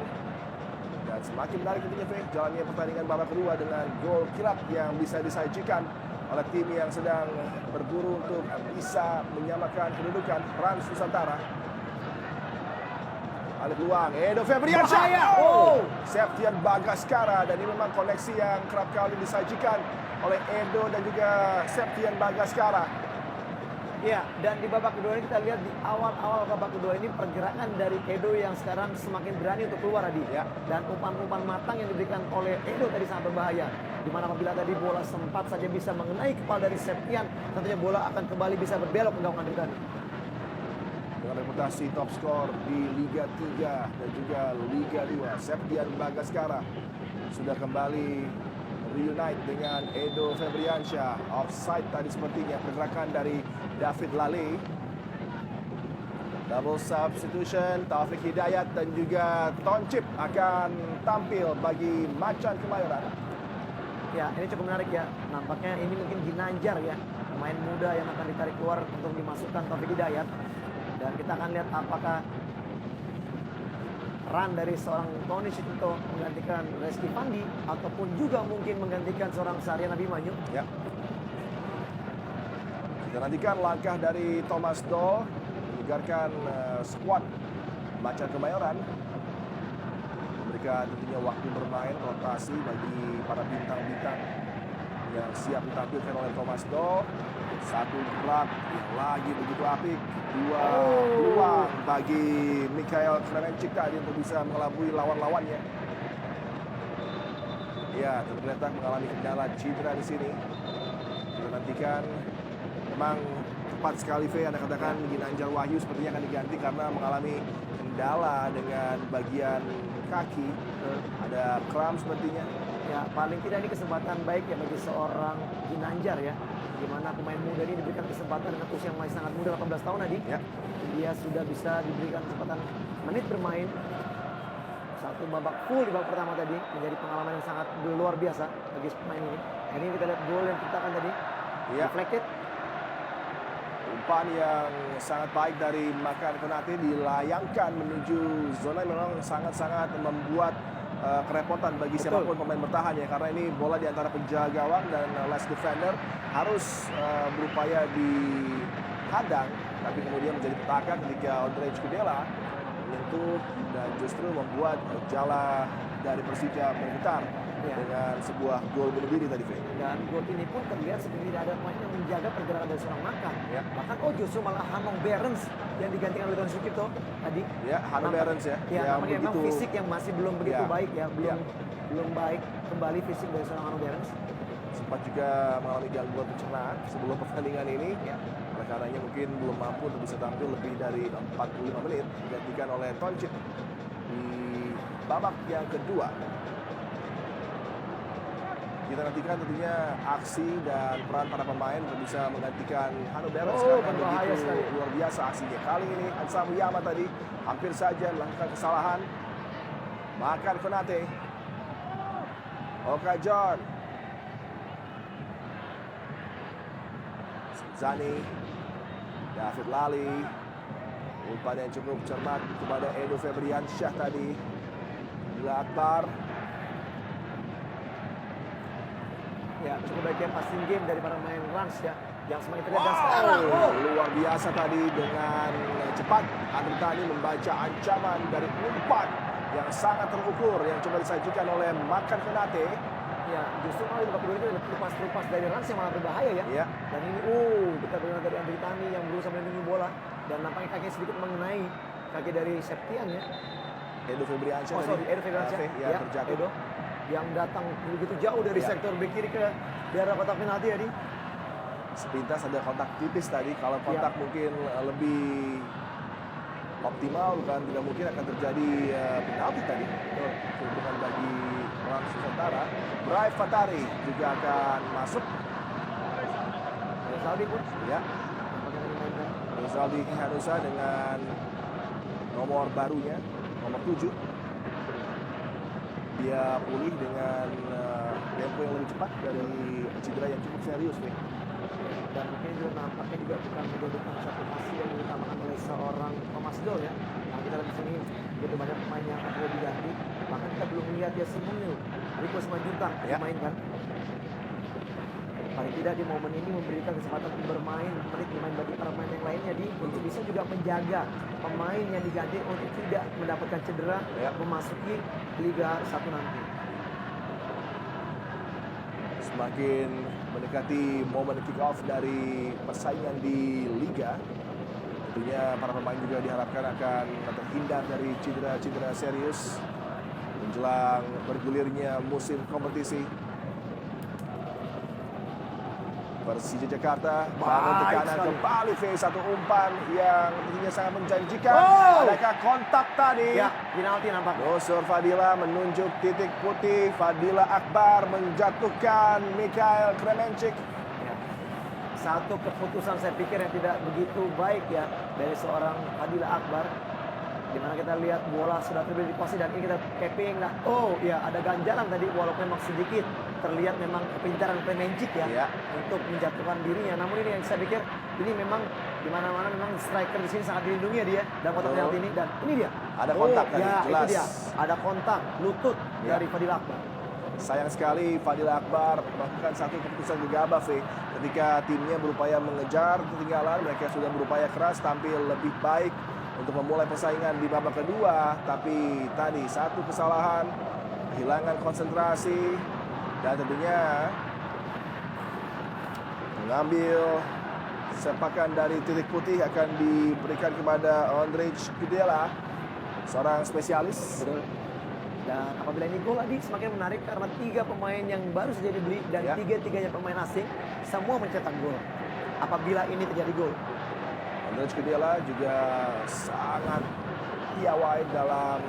Dan semakin menarik tentunya jalannya pertandingan babak kedua dengan gol kilat yang bisa disajikan oleh tim yang sedang berburu untuk bisa menyamakan kedudukan. Rans Nusantara. Ada peluang, Edo Febriansyah. Oh! Septian Bagaskara, dan ini memang koneksi yang kerap kali disajikan oleh Edo dan juga Septian Bagaskara. Ya, dan di babak kedua ini kita lihat di awal-awal babak kedua ini pergerakan dari Edo yang sekarang semakin berani untuk keluar tadi. Ya. Dan umpan-umpan matang yang diberikan oleh Edo tadi sangat berbahaya. Di mana apabila tadi bola sempat saja bisa mengenai kepala dari Septian, tentunya bola akan kembali bisa berbelok ke gawang Andri Tani. Dengan reputasi top skor di Liga 3 dan juga Liga 2, Septian Bagaskara sudah kembali reunite dengan Edo Febriansyah. Offside tadi sepertinya, pergerakan dari David Lale. Double substitution, Taufik Hidayat dan juga Toncip akan tampil bagi Macan Kemayoran. Ya, ini cukup menarik ya. Nampaknya ini mungkin Ginanjar ya, pemain muda yang akan ditarik keluar untuk dimasukkan Taufik Hidayat. Dan kita akan lihat apakah run dari seorang Tony Sitito menggantikan Reski Pandi ataupun juga mungkin menggantikan seorang Saryana Abimanyu. Ya. Kita nantikan langkah dari Thomas Doll menyegarkan skuad Macan Kemayoran. Memberikan tentunya waktu bermain, rotasi bagi para bintang-bintang yang siap ditampilkan oleh Thomas Doll. Satu gerak yang lagi begitu apik. Dua peluang bagi Mikhail Kremencik tadi untuk bisa mengelabui lawan-lawannya. Ya, ternyata mengalami kendala cedera di sini. Kita nantikan, memang tepat sekali, V. Anda katakan Ginanjar Wahyu sepertinya akan diganti karena mengalami kendala dengan bagian kaki. Ada kram sepertinya. Ya, paling tidak ini kesempatan baik ya bagi seorang Ginanjar ya. Di mana pemain muda ini diberikan kesempatan dengan usia yang masih sangat muda, 18 tahun tadi. Ya. Dia sudah bisa diberikan kesempatan menit bermain. Satu babak full di babak pertama tadi menjadi pengalaman yang sangat luar biasa bagi pemain ini. Ini kita lihat gol yang diciptakan tadi. Ya. Deflected. Umpan yang sangat baik dari Makan Konate dilayangkan menuju zona yang memang sangat-sangat membuat kerepotan bagi siapapun pemain bertahan ya, karena ini bola di antara penjaga gawang dan last defender harus berupaya dihadang, tapi kemudian menjadi petaka ketika Ondrej Kudela menyentuh dan justru membuat jala dari Persija bergetar dengan sebuah gol bunuh diri tadi, Frank. Dan gol ini pun terlihat seperti tidak ada pemain yang menjaga pergerakan dari seorang Makan. Ya. Bahkan justru malah Hanong Behrens yang digantikan oleh Don Sukipto tadi. Ya, Hanong Behrens ya. Ya, namanya memang fisik yang masih belum begitu baik ya, belum baik kembali fisik dari seorang Hanong Behrens. Sempat juga mengalami gangguan pencernaan sebelum pertandingan ini. Ya. Oleh karenanya mungkin belum mampu untuk bisa tampil lebih dari 45 menit digantikan oleh Toncic di babak yang kedua. Kita nantikan tentunya aksi dan peran para pemain untuk bisa menggantikan Hanno Behrens karena berbahaya begitu sekali. luar biasa aksinya. Kali ini Hansa Muyama tadi hampir saja melakukan kesalahan. Makan Konate. Oka John. Zani. David Lali. Umpan yang cukup cermat kepada Edo Febriansyah tadi. Bila Akbar. Ya, cukup baik ya passing game dari para pemain Rans ya, yang semakin terlihat dan sekarang. Luar biasa tadi dengan cepat Andri Tani membaca ancaman dari umpan yang sangat terukur yang coba disajikan oleh Makan Konate. Ya, justru kalau di babak kedua ini ada lepas dari Rans yang malah berbahaya ya. Ya. Dan ini, kita benar dari Andri Tani yang berusaha melindungi bola dan nampaknya kakinya sedikit mengenai kaki dari Septian ya. Edo Febriansyah Edo Febriansyah ya, terjatuh. Edo yang datang begitu jauh dari sektor bek kiri ke daerah kotak penalti tadi. Sepintas ada kontak tipis tadi. Kalau kontak mungkin lebih optimal kan tidak mungkin akan terjadi penalti tadi. Keuntungan bagi Rans Nusantara. Bright Fatari juga akan masuk. Rizaldi pun Ya. Rizaldi Hanusa dengan nomor barunya, nomor 7. Dia pulih dengan tempo yang lebih cepat dari cedera yang cukup serius nih. dan mungkin juga nampaknya juga bukan menjadikan satu hasil yang diutamakan oleh seorang Thomas Doll ya. Nah, kita lihat di sini begitu banyak pemain yang akan diganti, bahkan kita belum melihat dia Simunyu, Riko Simanjuntak dimainkan. Paling tidak di momen ini memberikan kesempatan untuk bermain bagi para pemain yang lainnya untuk bisa juga menjaga pemain yang diganti untuk tidak mendapatkan cedera memasuki Liga 1 nanti. Semakin mendekati momen kick off dari persaingan di Liga, tentunya para pemain juga diharapkan akan terhindar dari cedera-cedera serius menjelang bergulirnya musim kompetisi. Persija Jakarta bangun tekanan kembali, satu umpan yang tentunya sangat menjanjikan. Adakah kontak tadi? Ya, penalti nampaknya. Bosor Fadila menunjuk titik putih. Fadila Akbar menjatuhkan Mikhail Kremenchik. Ya. Satu keputusan saya pikir yang tidak begitu baik ya dari seorang Fadila Akbar. Dimana kita lihat bola sudah terjadi di posisi dan ini kita keping lah. Oh ya, ada ganjalan tadi walaupun memang sedikit terlihat memang kepintaran Kremenchik ya untuk menjatuhkan dirinya. Namun ini yang saya pikir ini memang di mana-mana memang striker di sini sangat dilindungi ya dia dan kotak penalti ini dan ini dia. Ada kontak tadi, ya, jelas. Itu dia. Ada kontak lutut dari Fadila Akbar. Sayang sekali Fadila Akbar melakukan satu keputusan gegabah ketika timnya berupaya mengejar ketinggalan. Mereka sudah berupaya keras tampil lebih baik untuk memulai persaingan di babak kedua, tapi tadi satu kesalahan, kehilangan konsentrasi, dan tentunya mengambil sepakan dari titik putih akan diberikan kepada Ondrej Kudela, seorang spesialis. Betul. Dan apabila ini gol lagi semakin menarik karena 3 pemain yang baru saja dibeli dan 3-3-nya pemain asing semua mencetak gol. apabila ini terjadi gol. Ondrej Kudela juga sangat piawai dalam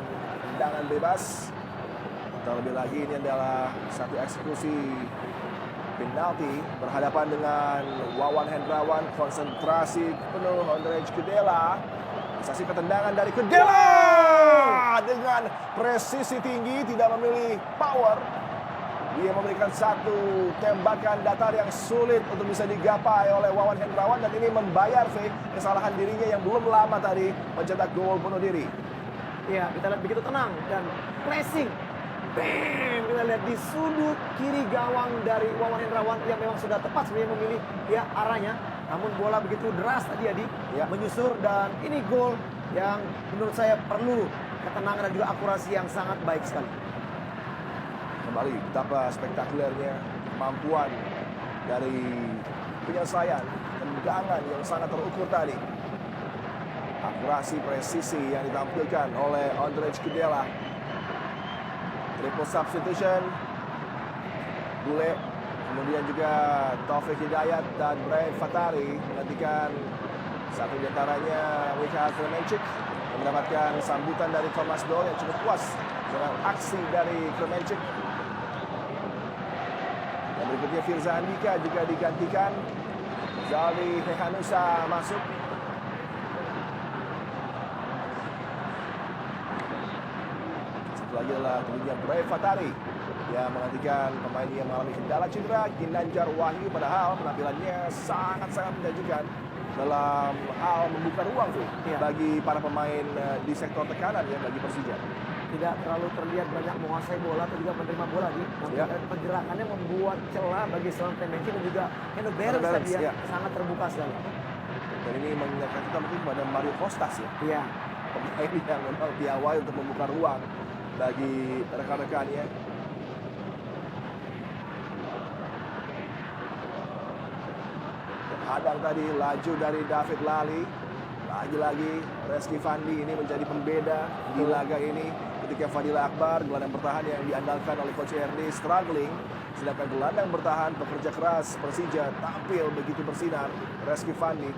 tendangan bebas. Terlebih lagi ini adalah satu eksekusi penalti berhadapan dengan Wawan Hendrawan. Konsentrasi penuh Ondrej Kudela. Saksikan tendangan dari Kudela dengan presisi tinggi, tidak memilih power. Dia memberikan satu tembakan datar yang sulit untuk bisa digapai oleh Wawan Hendrawan, dan ini membayar kesalahan dirinya yang belum lama tadi mencetak gol bunuh diri. Ya, kita lihat begitu tenang dan pressing. Bam! Kita lihat di sudut kiri gawang dari Wawan Hendrawan yang memang sudah tepat sebenarnya memilih ya arahnya. Namun bola begitu deras tadi Adi menyusur, dan ini gol yang menurut saya perlu ketenangan dan juga akurasi yang sangat baik sekali. Kembali betapa spektakulernya kemampuan dari penyelesaian tendangan yang sangat terukur tadi. Akurasi presisi yang ditampilkan oleh Ondrej Kudela. Triple substitution. Bule, kemudian juga Taufik Hidayat dan Brian Fatari menggantikan satu di antaranya Michael Kremenchik yang mendapatkan sambutan dari Thomas Doll yang cukup puas dengan aksi dari Kremenchik. Dan berikutnya Firza Andika juga digantikan. Zaldi Hehanusa masuk. Satu lagi adalah tentunya Brian Fatari yang menggantikan pemain yang mengalami kendala cedera, Ginanjar Wahyu, padahal penampilannya sangat-sangat menjanjikan dalam hal membuka ruang bagi para pemain di sektor tekanan ya bagi Persija. Tidak terlalu terlihat banyak menguasai bola atau juga menerima bola namun pergerakannya membuat celah bagi seorang Kremenchik dan juga Hendo Behrens tadi sangat terbuka sekali. Dan ini mengingatkan kita mungkin kepada Mario Kostas ya. Iya. Pemain yang memang piawai untuk membuka ruang bagi rekan-rekannya. Hadang tadi laju dari David Lali. Lagi-lagi Reski Fandi ini menjadi pembeda di laga ini ketika Fadila Akbar, gelandang bertahan yang diandalkan oleh Coach RD, struggling. Sedangkan gelandang bertahan pekerja keras Persija tampil begitu bersinar. Reski Fandi.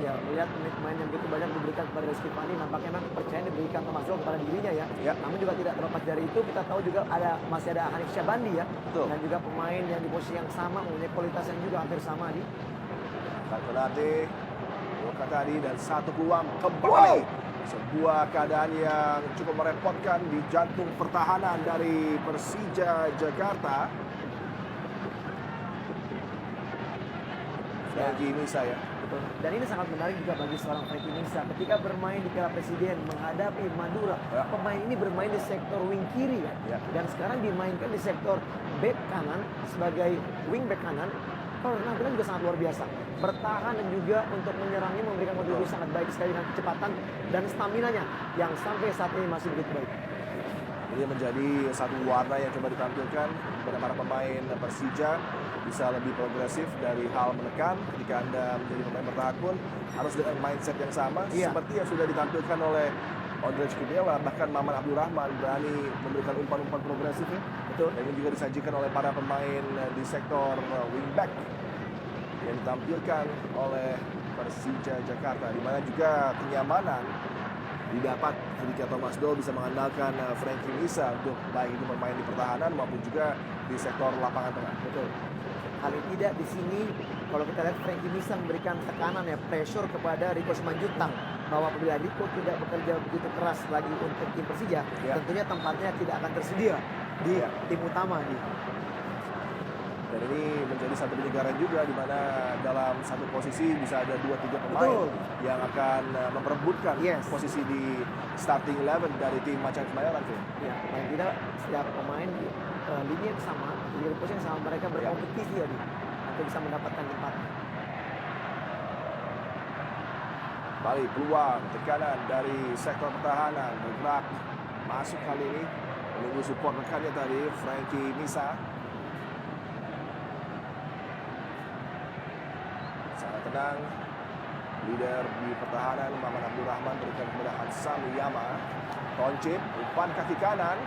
Ya, melihat pemain yang begitu banyak diberikan kepada Reski Fandi, nampaknya memang kepercayaan diberikan Thomas Doll kepada dirinya ya. Namun juga tidak terlepas dari itu, kita tahu juga masih ada Hanif Syabandi ya. Betul. Dan juga pemain yang di posisi yang sama, mempunyai kualitas yang juga hampir sama di. Konate, Yoka tadi, dan satu peluang kembali. Sebuah keadaan yang cukup merepotkan di jantung pertahanan dari Persija Jakarta. Frankie Misa ya. Betul. Dan ini sangat menarik juga bagi seorang Frankie Misa ketika bermain di Piala Presiden menghadapi Madura. Pemain ini bermain di sektor wing kiri dan sekarang dimainkan di sektor back kanan sebagai wing back kanan. Penampilan juga sangat luar biasa. Bertahan dan juga untuk menyerangnya memberikan kontribusi sangat baik sekali dengan kecepatan dan staminanya yang sampai saat ini masih begitu baik. Ini menjadi satu warna yang coba ditampilkan kepada para pemain Persija, bisa lebih progresif dari hal menekan. Ketika Anda menjadi pemain bertahan pun harus dengan mindset yang sama seperti yang sudah ditampilkan oleh Ondrej Kudela, bahkan Maman Abdurrahman berani memberikan umpan-umpan progresif. Betul. Dan ini juga disajikan oleh para pemain di sektor wingback yang ditampilkan oleh Persija Jakarta, di mana juga kenyamanan didapat ketika Thomas Doll bisa mengandalkan Frankie Misa untuk baik itu bermain di pertahanan maupun juga di sektor lapangan tengah. Betul. Paling tidak di sini kalau kita lihat Frankie Misa memberikan tekanan pressure kepada Rico Simanjuntak bahwa apabila Rico tidak bekerja begitu keras lagi untuk tim Persija, tentunya tempatnya tidak akan tersedia di tim utama Dan ini menjadi satu penyegaran juga di mana dalam satu posisi bisa ada 2-3 pemain yang akan memperebutkan posisi di starting 11 dari tim Macan Kemayoran. Ya, paling tidak setiap pemain di lini yang sama, di posisi yang sama, mereka berkompetisi untuk bisa mendapatkan tempat. Balik peluang tekanan dari sektor pertahanan, bergerak masuk kali ini menunggu support rekannya tadi Frankie Misa. Sangat tenang, leader di pertahanan Maman Abdurrahman berikan kepada Hansam Yama. Toncip, umpan kaki kanan.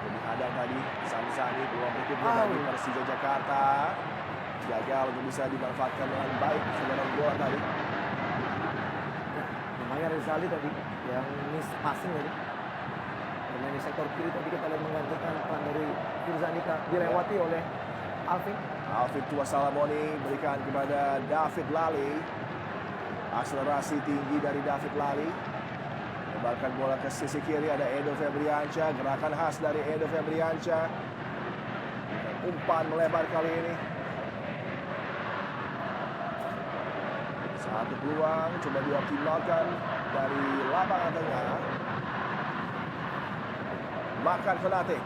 Dihadang tadi Samsani, peluang berikutnya bagi Persija Jakarta. gagal untuk bisa dimanfaatkan dengan baik sebenarnya bola tadi. Ya, namanya Rizali tadi yang miss passing tadi. Bermain di sektor kiri tadi kita lihat menggantikan peran dari Firza Andika dilewati oleh Alvin. Alvin Tuasalamoni berikan kepada David Lali. Akselerasi tinggi dari David Lali. Lebarkan bola ke sisi kiri, ada Edo Febriansyah. Gerakan khas dari Edo Febriansyah. Umpan melebar kali ini. Satu peluang coba dioptimalkan dari lapangan tengah. Makan Konate.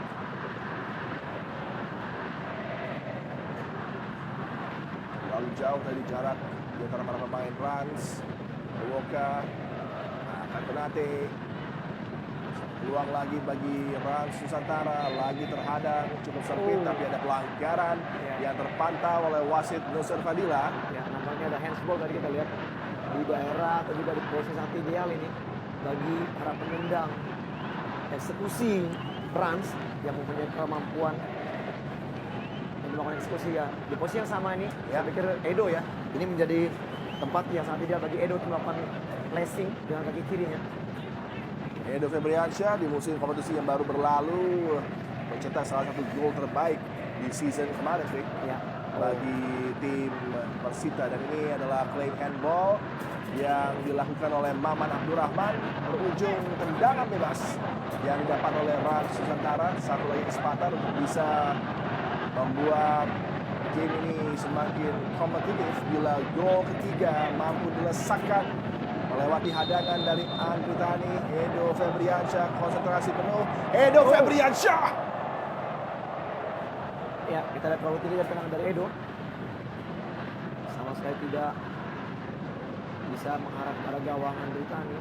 Terlalu jauh tadi jarak di antara para pemain Rans. Woka. Makan Konate. Peluang lagi bagi Rans Nusantara. Lagi terhadang cukup sempit tapi ada pelanggaran yang terpantau oleh wasit Nusur Fadila. Ya, nampaknya ada handsball tadi kita lihat di daerah atau juga di posisi sangat ideal ini bagi para penendang eksekusi Rans yang mempunyai kemampuan untuk melakukan eksekusi ya di posisi yang sama ini. Ya. Saya pikir Edo ya ini menjadi tempat yang sangat ideal bagi Edo untuk melakukan placing dengan kaki kirinya. Edo Febriansyah di musim kompetisi yang baru berlalu mencetak salah satu gol terbaik di season kemarin, Vic, Ya. bagi tim Persita, dan ini adalah claim handball yang dilakukan oleh Maman Abdurrahman berujung tendangan bebas yang didapat oleh Rans Nusantara. Satu lagi kesempatan untuk bisa membuat game ini semakin kompetitif bila gol ketiga mampu dilesakkan melewati hadangan dari Andri Tani. Edo Febriansyah konsentrasi penuh. Edo Febriansyah. Ya, kita lihat kalau tidak tenang dari Edo. Sama sekali tidak bisa mengarah kepada gawang Andri Tani.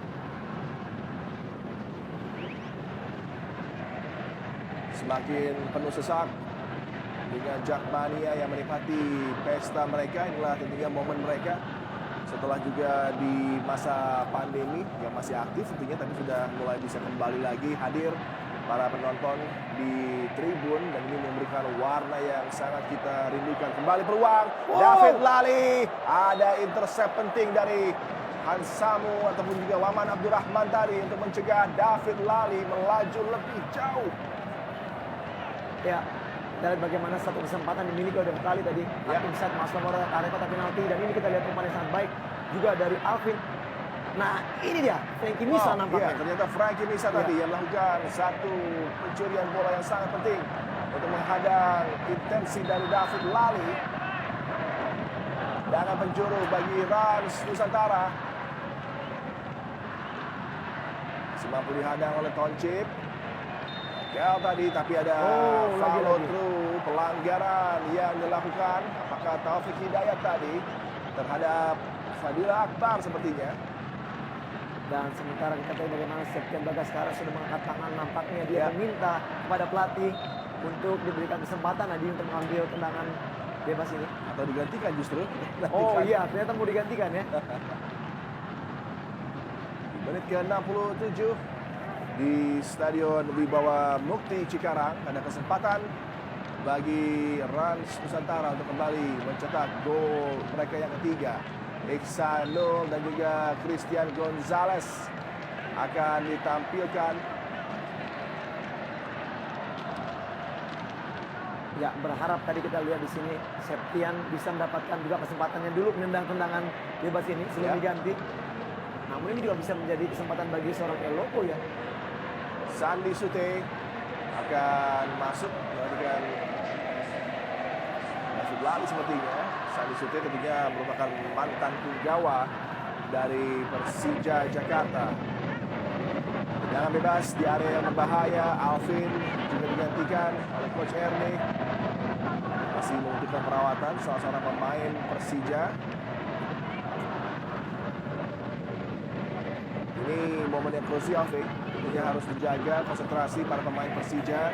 Semakin penuh sesak dengan Jakmania yang menikmati pesta mereka. Inilah tentunya momen mereka setelah juga di masa pandemi yang masih aktif tentunya, tapi sudah mulai bisa kembali lagi hadir para penonton di tribun, dan ini memberikan warna yang sangat kita rindukan. Kembali peluang, David Lali, ada intercept penting dari Hansamu ataupun juga Waman Abdurrahman tadi untuk mencegah David Lali melaju lebih jauh. Ya, kita lihat bagaimana satu kesempatan dimiliki oleh Kali tadi. Hakim saat masuk ke area kotak penalti, dan ini kita lihat umpan yang sangat baik juga dari Alvin. Nah, ini dia Frankie Misa nampaknya. Iya, ternyata Frankie Misa tadi yang melakukan satu pencurian bola yang sangat penting untuk menghadang intensi dari David Lali. Dengan penjuru bagi Rans Nusantara. Masih mampu dihadang oleh Toncip. Gagal tadi, tapi ada follow through, pelanggaran yang dilakukan. Apakah Taufik Hidayat tadi terhadap Fadila Akbar sepertinya. Dan sementara kita tahu bagaimana Septian Bagaskara sudah mengangkat tangan, nampaknya dia meminta kepada pelatih untuk diberikan kesempatan tadi untuk mengambil tendangan bebas ini. Atau digantikan justru. Oh iya, ternyata mau digantikan ya. Di menit ke-67 di Stadion Wibawa Mukti Cikarang ada kesempatan bagi Rans Nusantara untuk kembali mencetak gol mereka yang ketiga. Iksanul dan juga Christian Gonzalez akan ditampilkan. Ya, berharap tadi kita lihat di sini Septian bisa mendapatkan juga kesempatannya dulu menendang tendangan bebas ini sebelum diganti. Namun ini juga bisa menjadi kesempatan bagi seorang Eloko ya. Sandi Sute akan masuk dengan David Lali sepertinya. Sandi Sute tentunya merupakan mantan punggawa dari Persija Jakarta. Tendangan bebas di area yang berbahaya. Alvin juga digantikan oleh Coach Ernie. Masih membutuhkan perawatan salah seorang pemain Persija. Ini momen yang krusial, Vic. Tentunya harus dijaga konsentrasi para pemain Persija.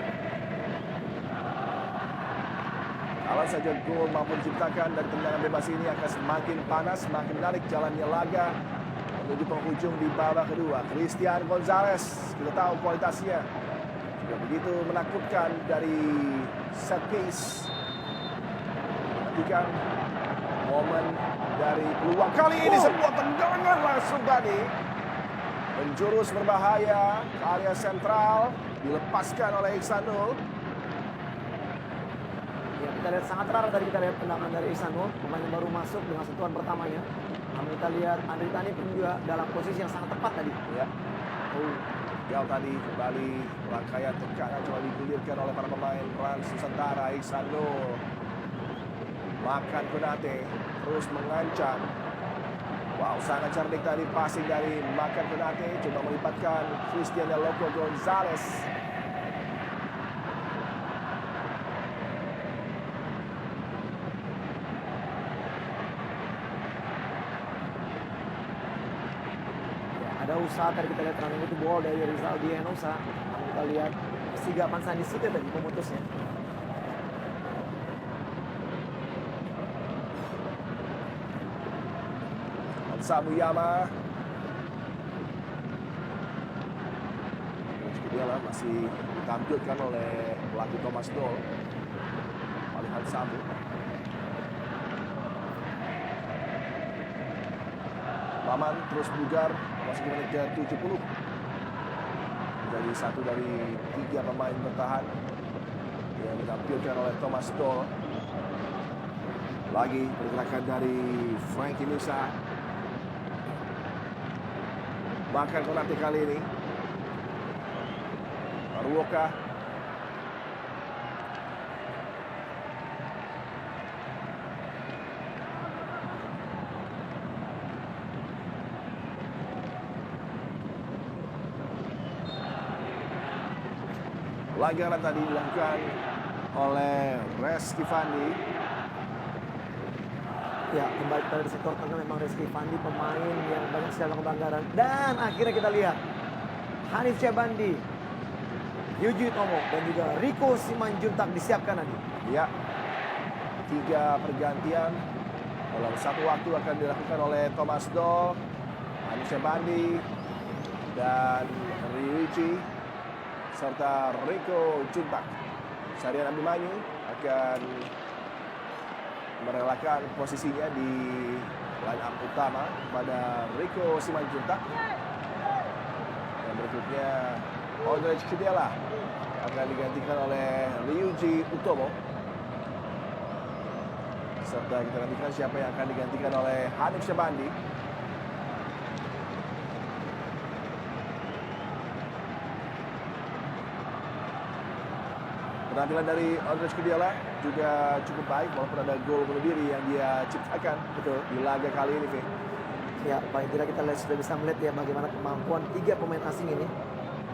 Kalau saja gol mampu diciptakan dan tendangan bebas ini akan semakin panas, semakin menarik jalannya laga menuju penghujung di babak kedua. Christian Gonzalez, kita tahu kualitasnya juga begitu menakutkan dari set piece. Nanti pastikan momen dari peluang kali ini sebuah tendangan langsung tadi menjurus berbahaya ke area sentral, dilepaskan oleh Ihsanul. Ya, kita lihat sangat rara tadi, kita lihat tendangan dari Ihsanul, pemain yang baru masuk dengan sentuhan pertamanya. Namun kita lihat Andri Tani pun juga dalam posisi yang sangat tepat tadi. Ya. Gagal tadi, kembali rangkaian tekanan coba digulirkan oleh para pemain Rans Nusantara. Ihsanul, Makan Konate terus mengancam. Wow, sangat cerdik tadi passing dari Makan Konate, coba melibatkan Christian Loco Gonzalez. Ada usaha tadi, kita lihat running itu ball dari Rizaldi Enosa. Namun kita lihat Sigapan Sandi Sute tadi pemutusnya. Samuyama. Dia masih ditampilkan oleh pelatih Thomas Doll. Alihan Samu. Maman terus bugar masuk menit ke 70. Menjadi satu dari 3 pemain bertahan yang ditampilkan oleh Thomas Doll. Lagi pergerakan dari Frankie Nusa. Bahkan Konate kali ini Maruoka. Pelanggaran tadi dilakukan oleh Reski Fandi. Ya, kembali dari sektor tengah memang Reski Fandi pemain yang banyak sekali melakukan pelanggaran. Dan akhirnya kita lihat Hanif Syabandi, Yuji Tomo dan juga Riko Simanjuntak disiapkan tadi. Ya, 3 pergantian dalam satu waktu akan dilakukan oleh Thomas Doll, Hanif Syabandi, dan Ryuichi serta Riko Juntak. Sarian Abimanyu akan merelakan posisinya di line up utama pada Riko Simanjuntak. Dan berikutnya Ondrej Kidela akan digantikan oleh Ryuji Utomo. Serta kita nantikan siapa yang akan digantikan oleh Hanif Syabandi. Penampilan dari Ondrej Kidela juga cukup baik walaupun ada gol bunuh diri yang dia ciptakan di laga kali ini, Vin. Ya, paling tidak kita sudah bisa melihat ya bagaimana kemampuan 3 pemain asing ini.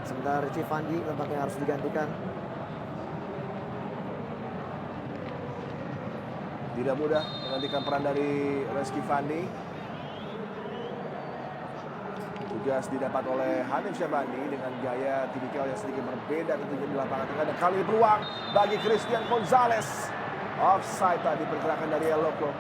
Sementara Richie Fandi tampaknya harus digantikan. Tidak mudah menggantikan peran dari Reski Fandi. Tugas didapat oleh Hanif Syabandi dengan gaya tipikal yang sedikit berbeda tentunya di lapangan tengah. Dan kali ini peluang bagi Christian Gonzalez. Offside tadi pergerakan dari El Loco.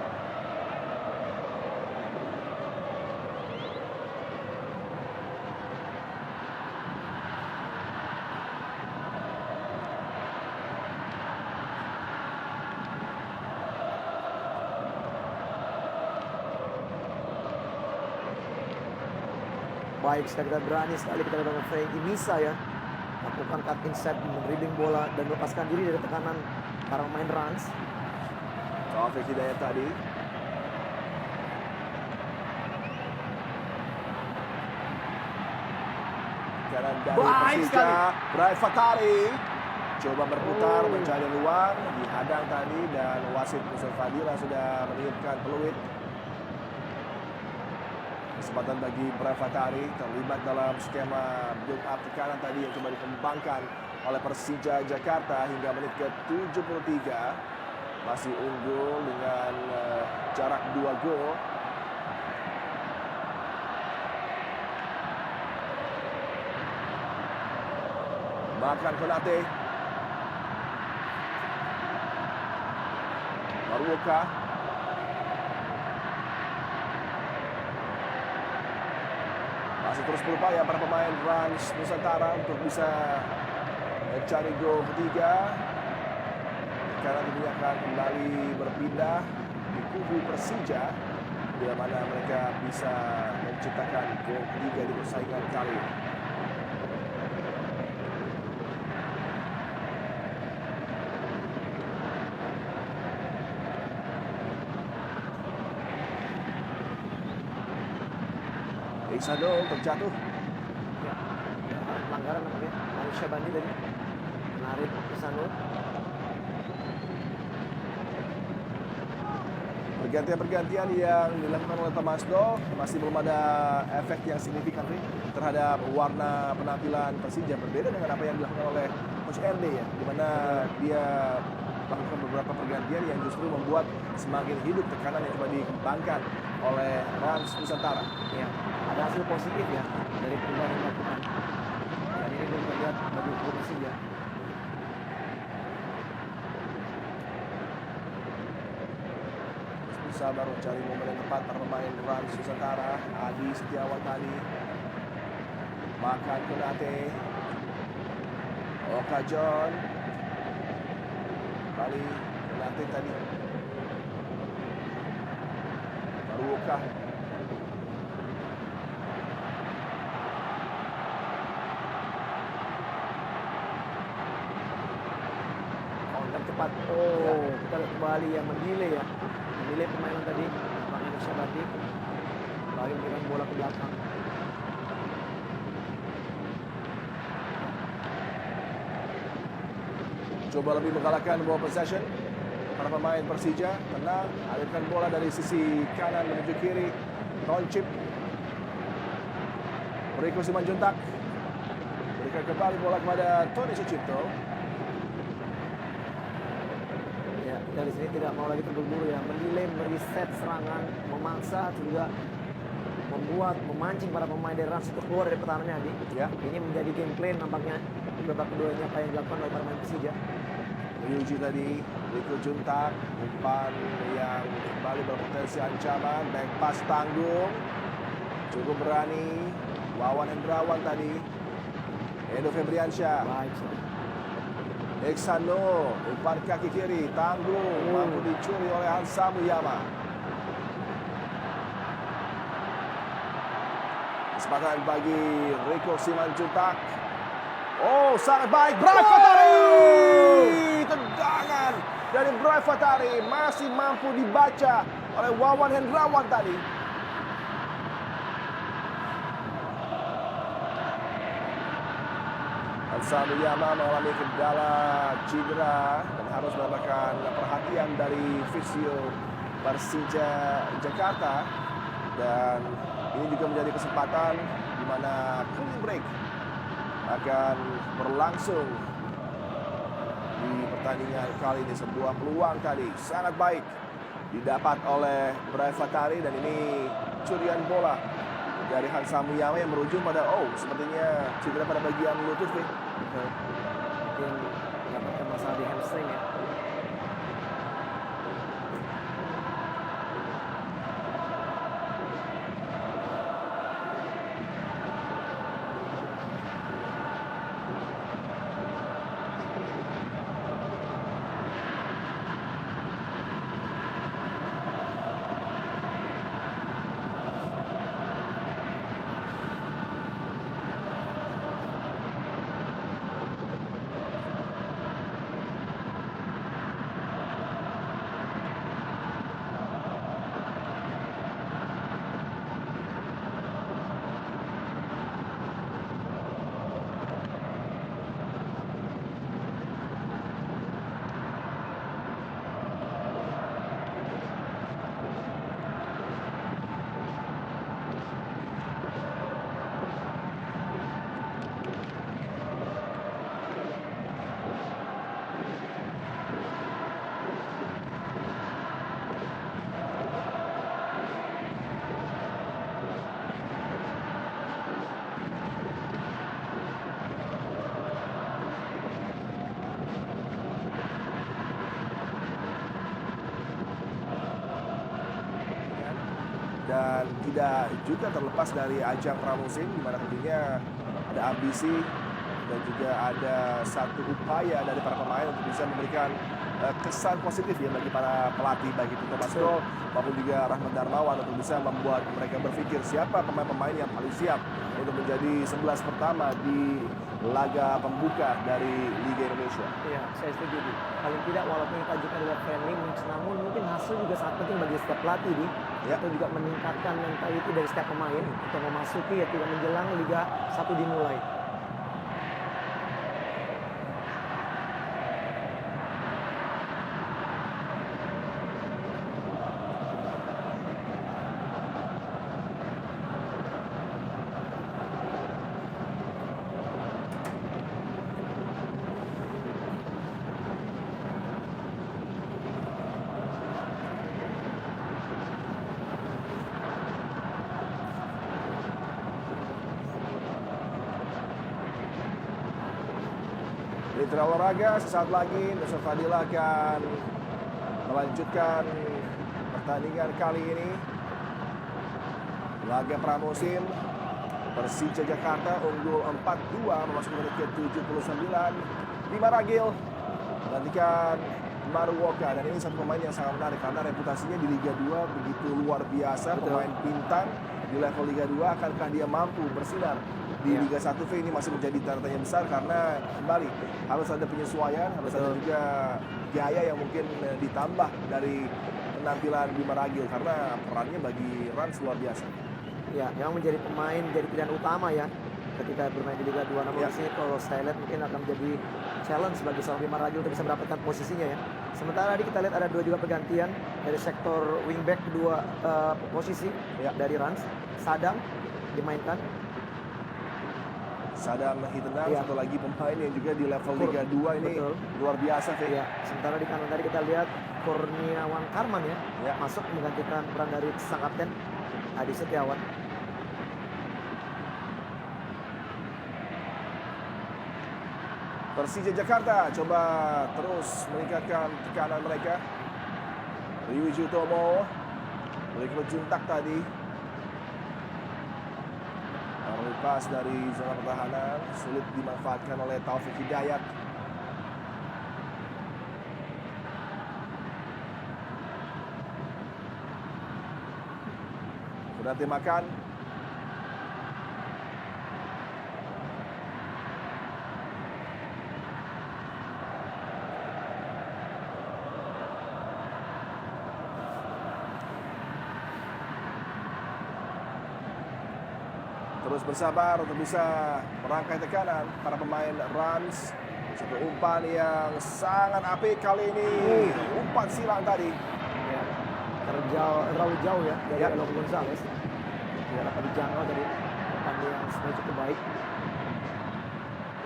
Baik, sekali kita berani sekali kita lihat Frankie Misa ya. Lakukan cut inside, dribbling bola dan melepaskan diri dari tekanan para pemain Rans. Taufik Hidayat tadi. Kanan dari Persija, Brian Fatari. Coba berputar mencari ruang, dihadang tadi dan wasit Musa Fadila sudah meniupkan peluit. Kesempatan bagi Prafatari terlibat dalam skema build up tekanan tadi yang coba dikembangkan oleh Persija Jakarta hingga menit ke-73. Masih unggul dengan jarak 2 gol. Makan Konate. Maruoka. Masih terus berupaya para pemain Rans Nusantara untuk bisa mencari gol ketiga. karena tentunya akan kembali berpindah di kubu Persija, di mana mereka bisa menciptakan gol ketiga di persaingan kali ini. Iksanul terjatuh. Ya, pelanggaran namanya. Manusia Bandi tadi menarik Iksanul. Pergantian-pergantian yang dilakukan oleh Tomasdo masih belum ada efek yang signifikan terhadap warna penampilan Persija, berbeda dengan apa yang dilakukan oleh Coach RD ya, di mana dia melakukan beberapa pergantian yang justru membuat semakin hidup tekanan yang coba dikembangkan oleh Rans Nusantara. Ya, ada hasil positif ya dari perubahan yang dilakukan. Dan ini belum terlihat bagi klub Persija. Sabar mencari momen yang tepat para pemain Rans Nusantara. Adi Setiawan tadi, Makan Konate, Oka John, kembali Konate tadi, Maruoka, Counter cepat. Oh, kita lihat kembali yang mendelay ya. Mendelay pemain tadi, Manusia Bandi. Kembali memberikan bola ke belakang. coba lebih mengalahkan ball possession. Para pemain Persija tenang, alirkan bola dari sisi kanan menuju kiri. Toncip, Riko Simanjuntak, berikan kembali bola kepada Tony Sucipto. Ya, dari sini tidak mau lagi terburu-buru ya, mendelay, mereset serangan, memaksa, juga memancing para pemain dari Rans untuk keluar dari pertahanannya Adi. Ya. Ini menjadi game plan nampaknya babak keduanya apa yang dilakukan oleh para pemain Persija. Ryuji tadi, Riko Juntak, umpan yang kembali berpotensi ancaman, back pass tanggung, cukup berani. Wawan Hendrawan tadi, Edo Febriansyah, Baik, sorry. Eksano, umpan kaki kiri, tanggung, mampu dicuri oleh Hansa Muyama. Kesempatan bagi Riko Simanjuntak. Oh, sangat baik, Bray Fatari! Tendangan dari Bray Fatari masih mampu dibaca oleh Wawan Hendrawan tadi. Hansa Muyama mengalami kendala cedera dan harus mendapatkan perhatian dari fisio Persija Jakarta, dan ini juga menjadi kesempatan di mana cooling break akan berlangsung di pertandingan kali ini. Sebuah peluang tadi sangat baik didapat oleh Bray Fatari, dan ini curian bola dari Hansa Muyama yang berujung pada sepertinya cedera pada bagian lutut. Mungkin mendapatkan masalah di hamstring ya. Dan tidak juga terlepas dari ajang pramusim, di mana tentunya ada ambisi dan juga ada satu upaya dari para pemain untuk bisa memberikan kesan positif ya bagi para pelatih baik itu Thomas Doll maupun juga Rahmat Darmawan untuk bisa membuat mereka berpikir siapa pemain-pemain yang paling siap untuk menjadi 11 pertama di laga pembuka dari Liga Indonesia. Iya, saya setuju. Paling tidak walaupun kita juga adalah friendly match, namun mungkin hasil juga sangat penting bagi setiap pelatih di atau juga meningkatkan mentality dari setiap pemain untuk memasuki ya tidak menjelang Liga 1 dimulai. Mitra olahraga sesaat lagi Nusra Fadila akan melanjutkan pertandingan kali ini. Laga pramusim Persija Jakarta unggul 4-2 memasuki menit ke-79. Bima Ragil menggantikan Maruoka, dan ini satu pemain yang sangat menarik karena reputasinya di Liga 2 begitu luar biasa. Betul. Pemain bintang di level Liga 2, akankah dia mampu bersinar di Liga 1 V? Ini masih menjadi tanda tanya besar karena kembali harus ada penyesuaian, harus ada juga gaya yang mungkin ditambah dari penampilan Bima Ragil karena perannya bagi Rans luar biasa. Ya, yang menjadi pemain jadi pilihan utama ya ketika bermain di Liga 2. Namun di sini kalau saya lihat mungkin akan menjadi challenge bagi seorang Bima Ragil untuk bisa mendapatkan posisinya ya. Sementara tadi kita lihat ada dua juga pergantian dari sektor wingback, kedua posisi dari Rans. Sadam dimainkan. Sadam Hitendang, satu lagi pemain yang juga di level Liga 2 ini luar biasa. Ya, sementara di kanan tadi kita lihat Kurniawan Karman ya, masuk menggantikan peran dari sang kapten Adi Setiawan. Persija Jakarta coba terus meningkatkan tekanan mereka. Ryuji Utomo berikut Juntak tadi. Lepas dari zona pertahanan, sulit dimanfaatkan oleh Taufik Hidayat. Berarti makan. Terus bersabar untuk bisa merangkai tekanan para pemain Rans. Satu umpan yang sangat apik kali ini. Umpan silang tadi. Ya, terlalu jauh ya dari Elok Gonzalez. Tidak dapat dijangkau dari umpan yang sebenarnya cukup baik.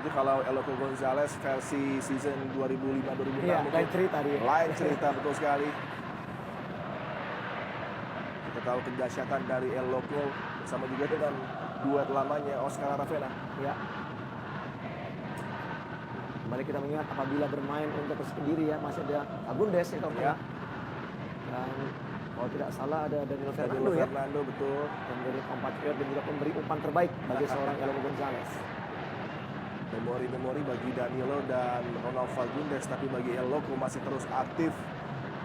Itu kalau Eloko Gonzalez versi season 2005-2006. Iya, lain cerita dia. Lain cerita, betul sekali. Kita tahu kedahsyatan dari Eloko bersama juga dengan duet lamanya Oscar Aravena. Ya. Kembali kita mengingat apabila bermain untuk sendiri ya masih ada Agundes ya kalau dan kalau tidak salah ada Danilo Fernando, betul. Dan dari compatriot dan juga pemberi umpan terbaik bagi seorang Eloko Gonzalez. Memori-memori bagi Danilo dan Ronald Fagundes, tapi bagi Eloko masih terus aktif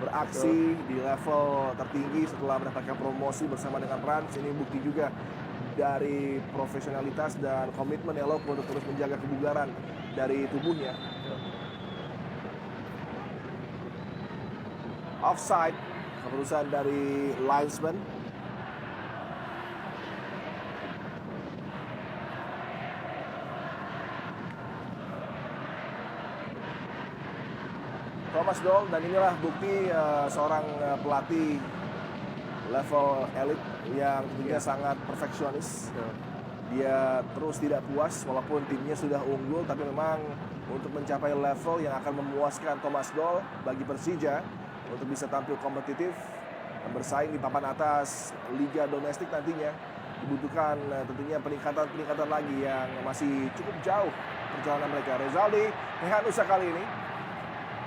beraksi di level tertinggi setelah mendapatkan promosi bersama dengan Rans. Ini bukti juga dari profesionalitas dan komitmen Eloko untuk terus menjaga kebugaran dari tubuhnya. Offside, keputusan dari linesman. Thomas Doll, dan inilah bukti seorang pelatih level elit yang tentunya sangat perfeksionis. Dia terus tidak puas walaupun timnya sudah unggul, tapi memang untuk mencapai level yang akan memuaskan Thomas Doll bagi Persija untuk bisa tampil kompetitif dan bersaing di papan atas Liga Domestik nantinya dibutuhkan tentunya peningkatan lagi yang masih cukup jauh perjalanan mereka. Rezaldi Hehanusa kali ini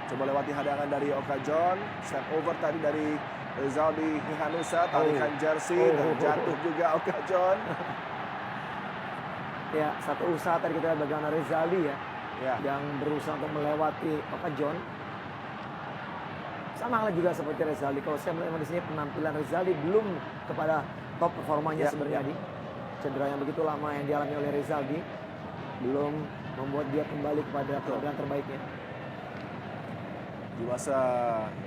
coba lewati hadangan dari Oka John, step over tadi dari Rezaldi Hehanusa, tarikan jersey dan jatuh juga Oka John. Ya, satu usaha tadi kita bagaimana Rezaldi ya, yang berusaha untuk melewati Oka John. Sama halnya juga seperti Rezaldi. Kalau saya melihat di sini penampilan Rezaldi belum kepada top performanya sebenarnya di cedera yang begitu lama yang dialami oleh Rezaldi belum membuat dia kembali kepada penampilan terbaiknya. Di masa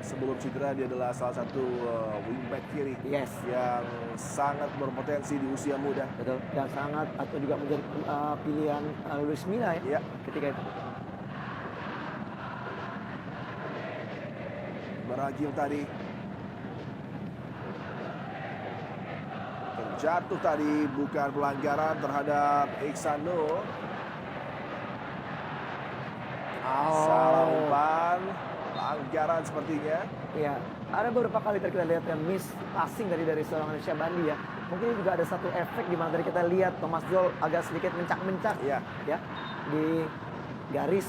sebelum cedera dia adalah salah satu wingback kiri yang sangat berpotensi di usia muda. Betul. Dan sangat atau juga menjadi pilihan Luis Milla ya ketika itu. Beragil tadi. Terjatuh tadi, bukan pelanggaran terhadap Iksano. Salah umpan. Pelanggaran sepertinya. Ya, ada beberapa kali tadi kita lihat yang miss passing dari seorang Syabandi ya. Mungkin juga ada satu efek di mana tadi kita lihat Thomas Doll agak sedikit mencak-mencak ya di garis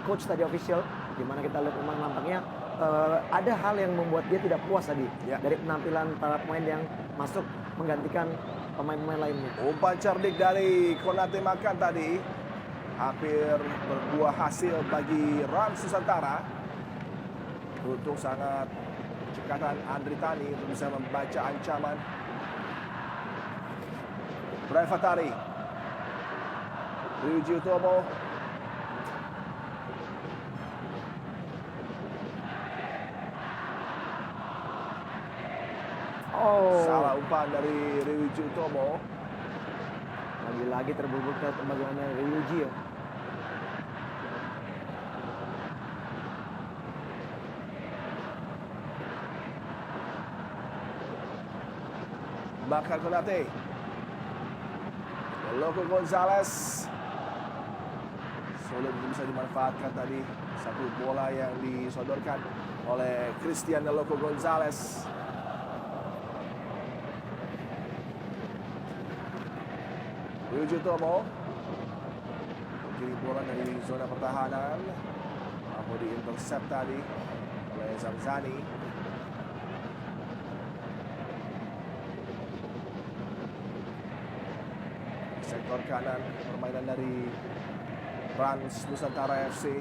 coach tadi official, di mana kita lihat memang nampaknya ada hal yang membuat dia tidak puas tadi dari penampilan para pemain yang masuk menggantikan pemain-pemain lainnya. Umpan cerdik dari Konate Makan tadi hampir berbuah hasil bagi Rans Nusantara. Beruntung sangat cekatan Andri Tani untuk bisa membaca ancaman. Braifatari, Ryuji Utomo. Salah umpan dari Ryuji Utomo. Lagi-lagi terburu-buru bagaimana Ryuji ya. Bakar Konate, Loco Gonzalez, sulit bisa dimanfaatkan tadi satu bola yang disodorkan oleh Christian Loco Gonzalez. Ryuji Utomo kirim bola dari zona pertahanan, mampu diintercept tadi oleh Zamzani. Sektor kanan permainan dari Rans Nusantara FC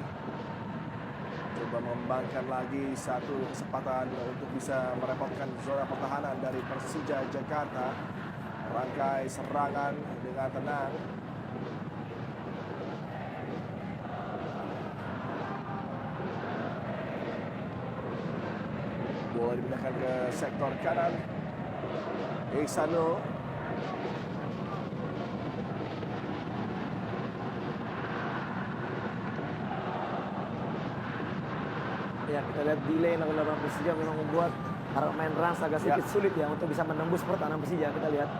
coba mengembangkan lagi satu kesempatan untuk bisa merepotkan zona pertahanan dari Persija Jakarta. Rangkai serangan dengan tenang. Bola dipindahkan ke sektor kanan. Iksano. Ya, kita lihat delay yang dilakukan Persija memang membuat para pemain Rans agak sedikit sulit ya untuk bisa menembus pertahanan Persija. Kita lihat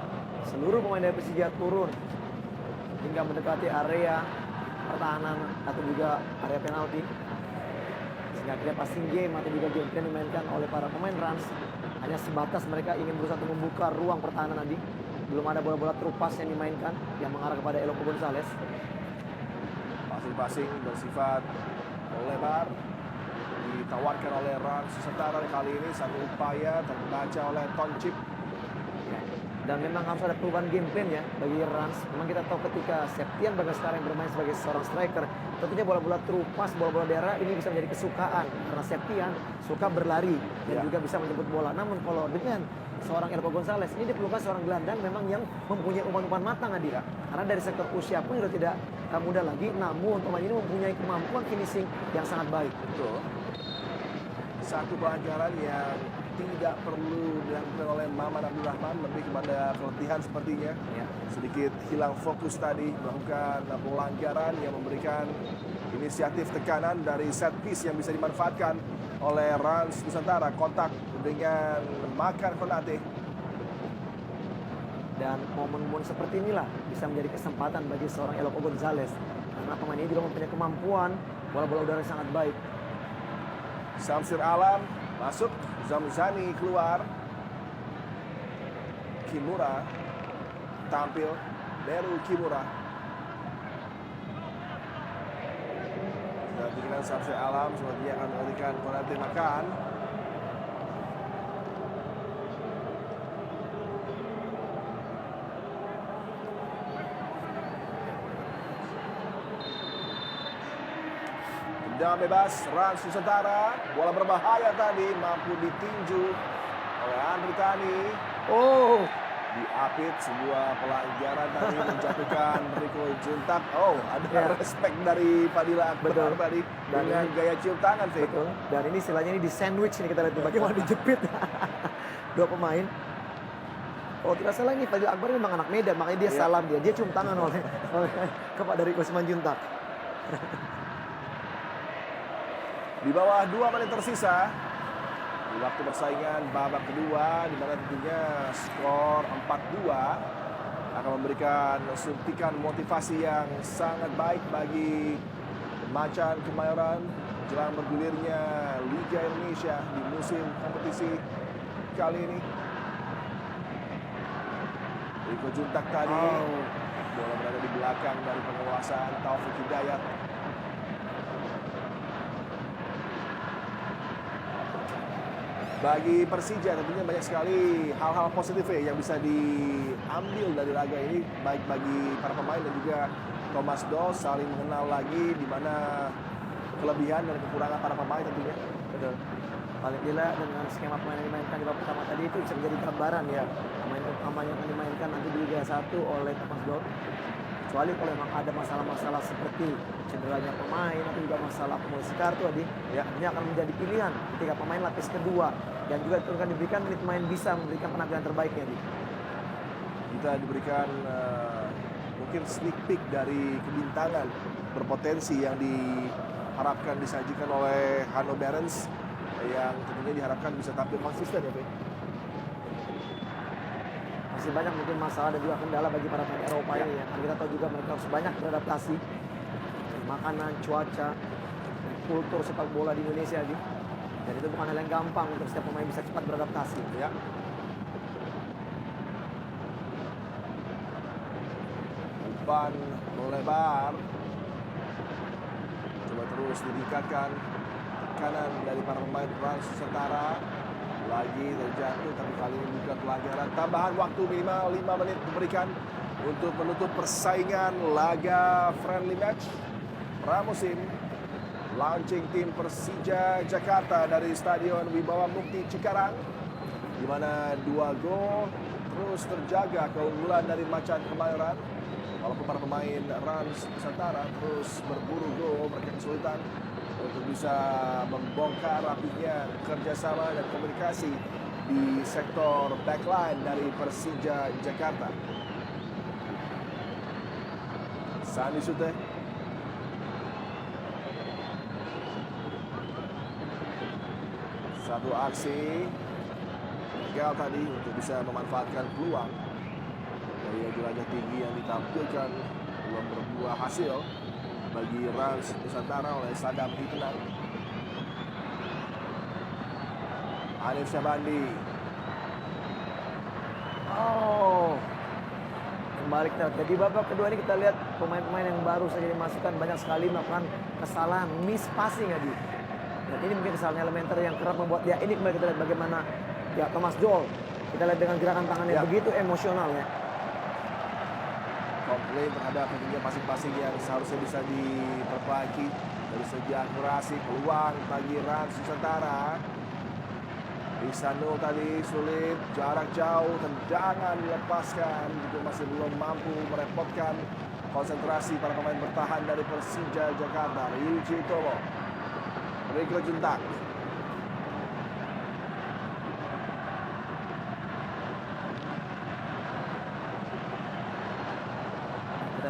seluruh pemain dari Persija turun hingga mendekati area pertahanan atau juga area penalti. Sehingga akhirnya passing game atau juga game plan dimainkan oleh para pemain Rans hanya sebatas mereka ingin berusaha untuk membuka ruang pertahanan tadi. Belum ada bola-bola true pass yang dimainkan yang mengarah kepada Loco Gonzalez. Passing bersifat lebar ditawarkan oleh Rans Nusantara kali ini, satu upaya terbaca oleh Toncip. Dan memang harus ada perubahan game plan ya bagi Rans. Memang kita tahu ketika Septian Bagaskara yang bermain sebagai seorang striker, tentunya bola-bola true pass, bola-bola daerah ini bisa menjadi kesukaan karena Septian suka berlari dan juga bisa menjemput bola. Namun kalau dengan seorang Loco Gonzalez ini diperlukan seorang gelandang memang yang mempunyai umpan-umpan matang Adi. Karena dari sektor usia pun sudah tidak mudah lagi, namun pemain ini mempunyai kemampuan finishing yang sangat baik. Betul. Satu pelanggaran yang tidak perlu dilakukan oleh Maman Abdurrahman, lebih kepada keletihan sepertinya. Sedikit hilang fokus tadi, melakukan pelanggaran yang memberikan inisiatif tekanan dari set piece yang bisa dimanfaatkan oleh Rans Nusantara. Kontak dengan Makar Konate. Dan momen-momen seperti inilah bisa menjadi kesempatan bagi seorang Loco Gonzalez. Karena pemain ini juga mempunyai kemampuan bola-bola udara yang sangat baik. Samsir Alam masuk, Zamzani keluar. Kimura tampil, Beru Kimura. Dengan Samsir Alam sepertinya akan memberikan Konate Makan. Tendangan bebas, Rans Nusantara. Bola berbahaya tadi, mampu ditinju oleh Andri Tani. Oh, Diapit sebuah pelanggaran tadi menjatuhkan Rico Juntak. Oh, ada respect dari Fadila Akbar Betul. tadi Dan dengan gaya cium tangan sih. betul. Dan ini istilahnya ini di sandwich ini kita lihat bagaimana dijepit. Dua pemain. Kalau tidak salah ini Fadil Akbar memang anak Medan, makanya dia salam dia cium tangan oleh kepada Rico Simanjuntak. Di bawah 2 menit tersisa di waktu persaingan babak kedua, di mana tentunya skor 4-2 akan memberikan suntikan motivasi yang sangat baik bagi Macan Kemayoran jelang bergulirnya Liga Indonesia di musim kompetisi kali ini. Rico Juntak tadi, bola berada di belakang dari penguasaan Taufik Hidayat. Bagi Persija tentunya banyak sekali hal-hal positif yang bisa diambil dari laga ini, baik bagi para pemain dan juga Thomas Doll saling mengenal lagi di mana kelebihan dan kekurangan para pemain tentunya. Betul. Paling tidak dengan skema pemain yang dimainkan di babak pertama tadi itu bisa menjadi gambaran ya. Pemain utama yang akan dimainkan nanti di Liga 1 oleh Thomas Doll. Kecuali kalau memang ada masalah-masalah seperti cederanya pemain atau juga masalah akumulasi kartu tadi, ini akan menjadi pilihan ketika pemain lapis kedua dan juga akan diberikan menit main bisa memberikan penampilan terbaiknya. Kita diberikan mungkin sneak peek dari kebintangan berpotensi yang diharapkan disajikan oleh Hanno Berens yang tentunya diharapkan bisa tampil konsisten ya, Pak. Masih banyak mungkin masalah dan juga kendala bagi para pemain Eropa ini ya. Kita tahu juga mereka harus banyak beradaptasi makanan, cuaca, kultur sepak bola di Indonesia ini. Dan itu bukan hal yang gampang untuk setiap pemain bisa cepat beradaptasi. Ya. Umpan melebar. Coba terus ditingkatkan kanan dari para pemain Rans Nusantara. Lagi terjatuh, tapi kali ini bukan pelanggaran. Tambahan waktu minimal 5 menit diberikan untuk menutup persaingan laga friendly match pramusim. Launching tim Persija Jakarta dari Stadion Wibawa Mukti Cikarang, di mana 2 gol terus terjaga keunggulan dari Macan Kemayoran. Walaupun para pemain Rans Nusantara terus berburu gol, mereka kesulitan untuk bisa membongkar rapihnya kerjasama dan komunikasi di sektor backline dari Persija Jakarta. Sandi Sute. Satu aksi gagal tadi untuk bisa memanfaatkan peluang dari jelajah tinggi yang ditampilkan belum berbuah hasil bagi Rans Nusantara oleh Sadam Hiknan. Hanif Syabandi. Kembali kita. Jadi babak kedua ini kita lihat pemain-pemain yang baru saja dimasukkan banyak sekali melakukan kesalahan, miss passing ya. Dan ini mungkin kesalahan elementer yang kerap membuat dia ini kembali kita lihat bagaimana ya Thomas Doll. Kita lihat dengan gerakan tangan yang begitu emosional ya. Komplain terhadap tentunya passing-passing yang seharusnya bisa diperbaiki dari segi akurasi peluang bagi Rans Nusantara. Isanul tadi sulit, jarak jauh, tendangan dilepaskan juga masih belum mampu merepotkan konsentrasi para pemain bertahan dari Persija Jakarta. Yuji Tomo, Rico Juntak.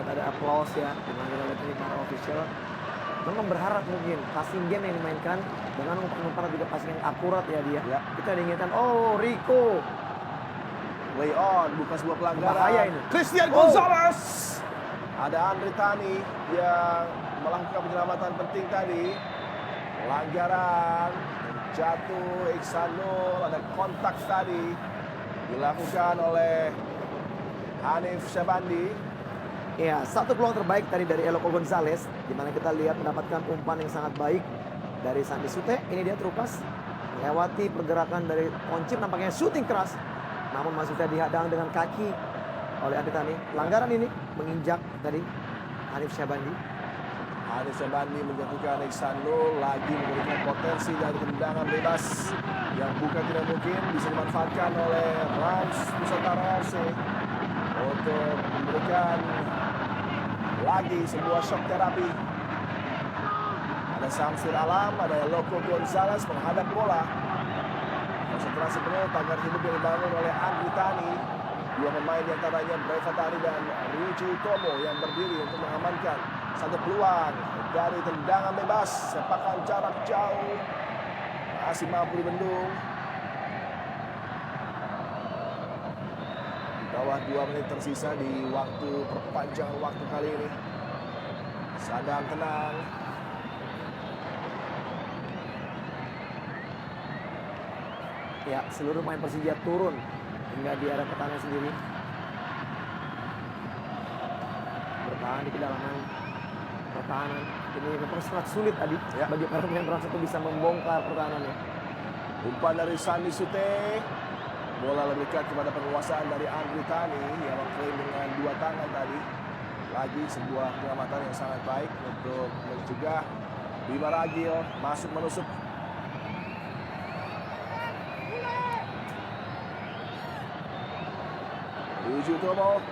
Ada aplaus ya dengan kita lihat ini para official memang berharap mungkin passing game yang dimainkan dengan umpan juga passing yang akurat ya dia. Kita diinginkan Rico Lay on, bukan sebuah pelanggaran. bahaya ini. Christian Gonzalez. Ada Andri Tani yang melakukan penyelamatan penting tadi. Pelanggaran, jatuh Iksanul, ada kontak tadi dilakukan oleh Hanif Syabandi. Ya, satu peluang terbaik tadi dari Eloko Gonzalez, di mana kita lihat mendapatkan umpan yang sangat baik dari Sandi Sute. Ini dia terupas melewati pergerakan dari Poncim, nampaknya shooting keras, namun masih bisa dihadang dengan kaki oleh Andri Tani. Pelanggaran ini menginjak tadi Hanif Syabandi. Anis Sabandi menjatuhkan Iksanul, lagi memberikan potensi dari tendangan bebas yang bukan tidak mungkin bisa dimanfaatkan oleh Rans Nusantara FC untuk memberikan lagi sebuah shock terapi. Ada Samsir Alam, ada Loco Gonzalez menghadap bola. Konsentrasi penuh tagar hidup yang dibangun oleh Andri Tani. Dua pemain diantaranya Breva Tani dan Ryuji Tomo yang berdiri untuk mengamankan satu peluang dari tendangan bebas. Sepakan jarak jauh masih mampu dibendung. Di bawah 2 menit tersisa di waktu perpanjangan waktu kali ini. Sadang tenang. Ya, seluruh pemain Persija turun hingga di area pertahanan sendiri. Bertahan di kedalaman pertahanan. Ini memang sangat sulit tadi bagi para pemain Rans itu bisa membongkar pertahanannya. Umpan dari Sandi Sute. Bola lebih dekat kepada penguasaan dari Andri Tani yang mengklaim dengan 2 tangan tadi. Lagi sebuah pengamatan yang sangat baik untuk mencegah Bima Ragil masuk menusuk. Ryuji Tomo.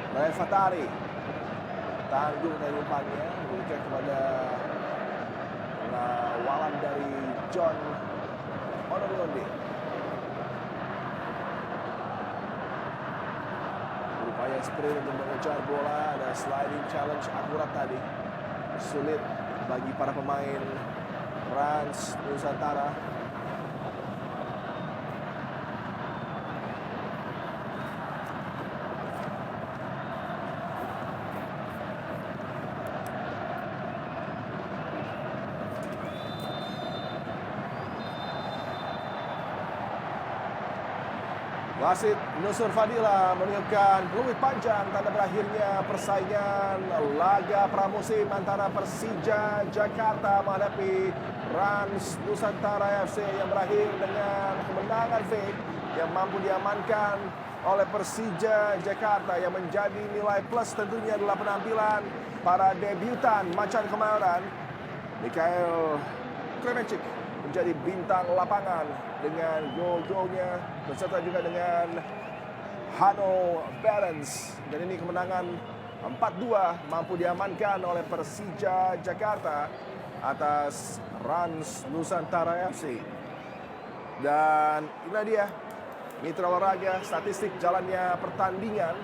Breva Tari. Tanggung dari umpannya, memberikan kepada lawan dari John Onorionde. Berupaya sprint untuk mengejar bola, ada sliding challenge akurat tadi. Sulit bagi para pemain Rans Nusantara. Wasit Nusur Fadila meniupkan peluit panjang tanda berakhirnya persaingan laga pramusim antara Persija Jakarta menghadapi Rans Nusantara FC yang berakhir dengan kemenangan fake yang mampu diamankan oleh Persija Jakarta yang menjadi nilai plus tentunya adalah penampilan para debutan Macan Kemayoran. Mikhail Kremencik menjadi bintang lapangan dengan gol-golnya beserta juga dengan Hano Balance. Dan ini kemenangan 4-2 mampu diamankan oleh Persija Jakarta atas Rans Nusantara FC. Dan inilah dia mitra olahraga statistik jalannya pertandingan.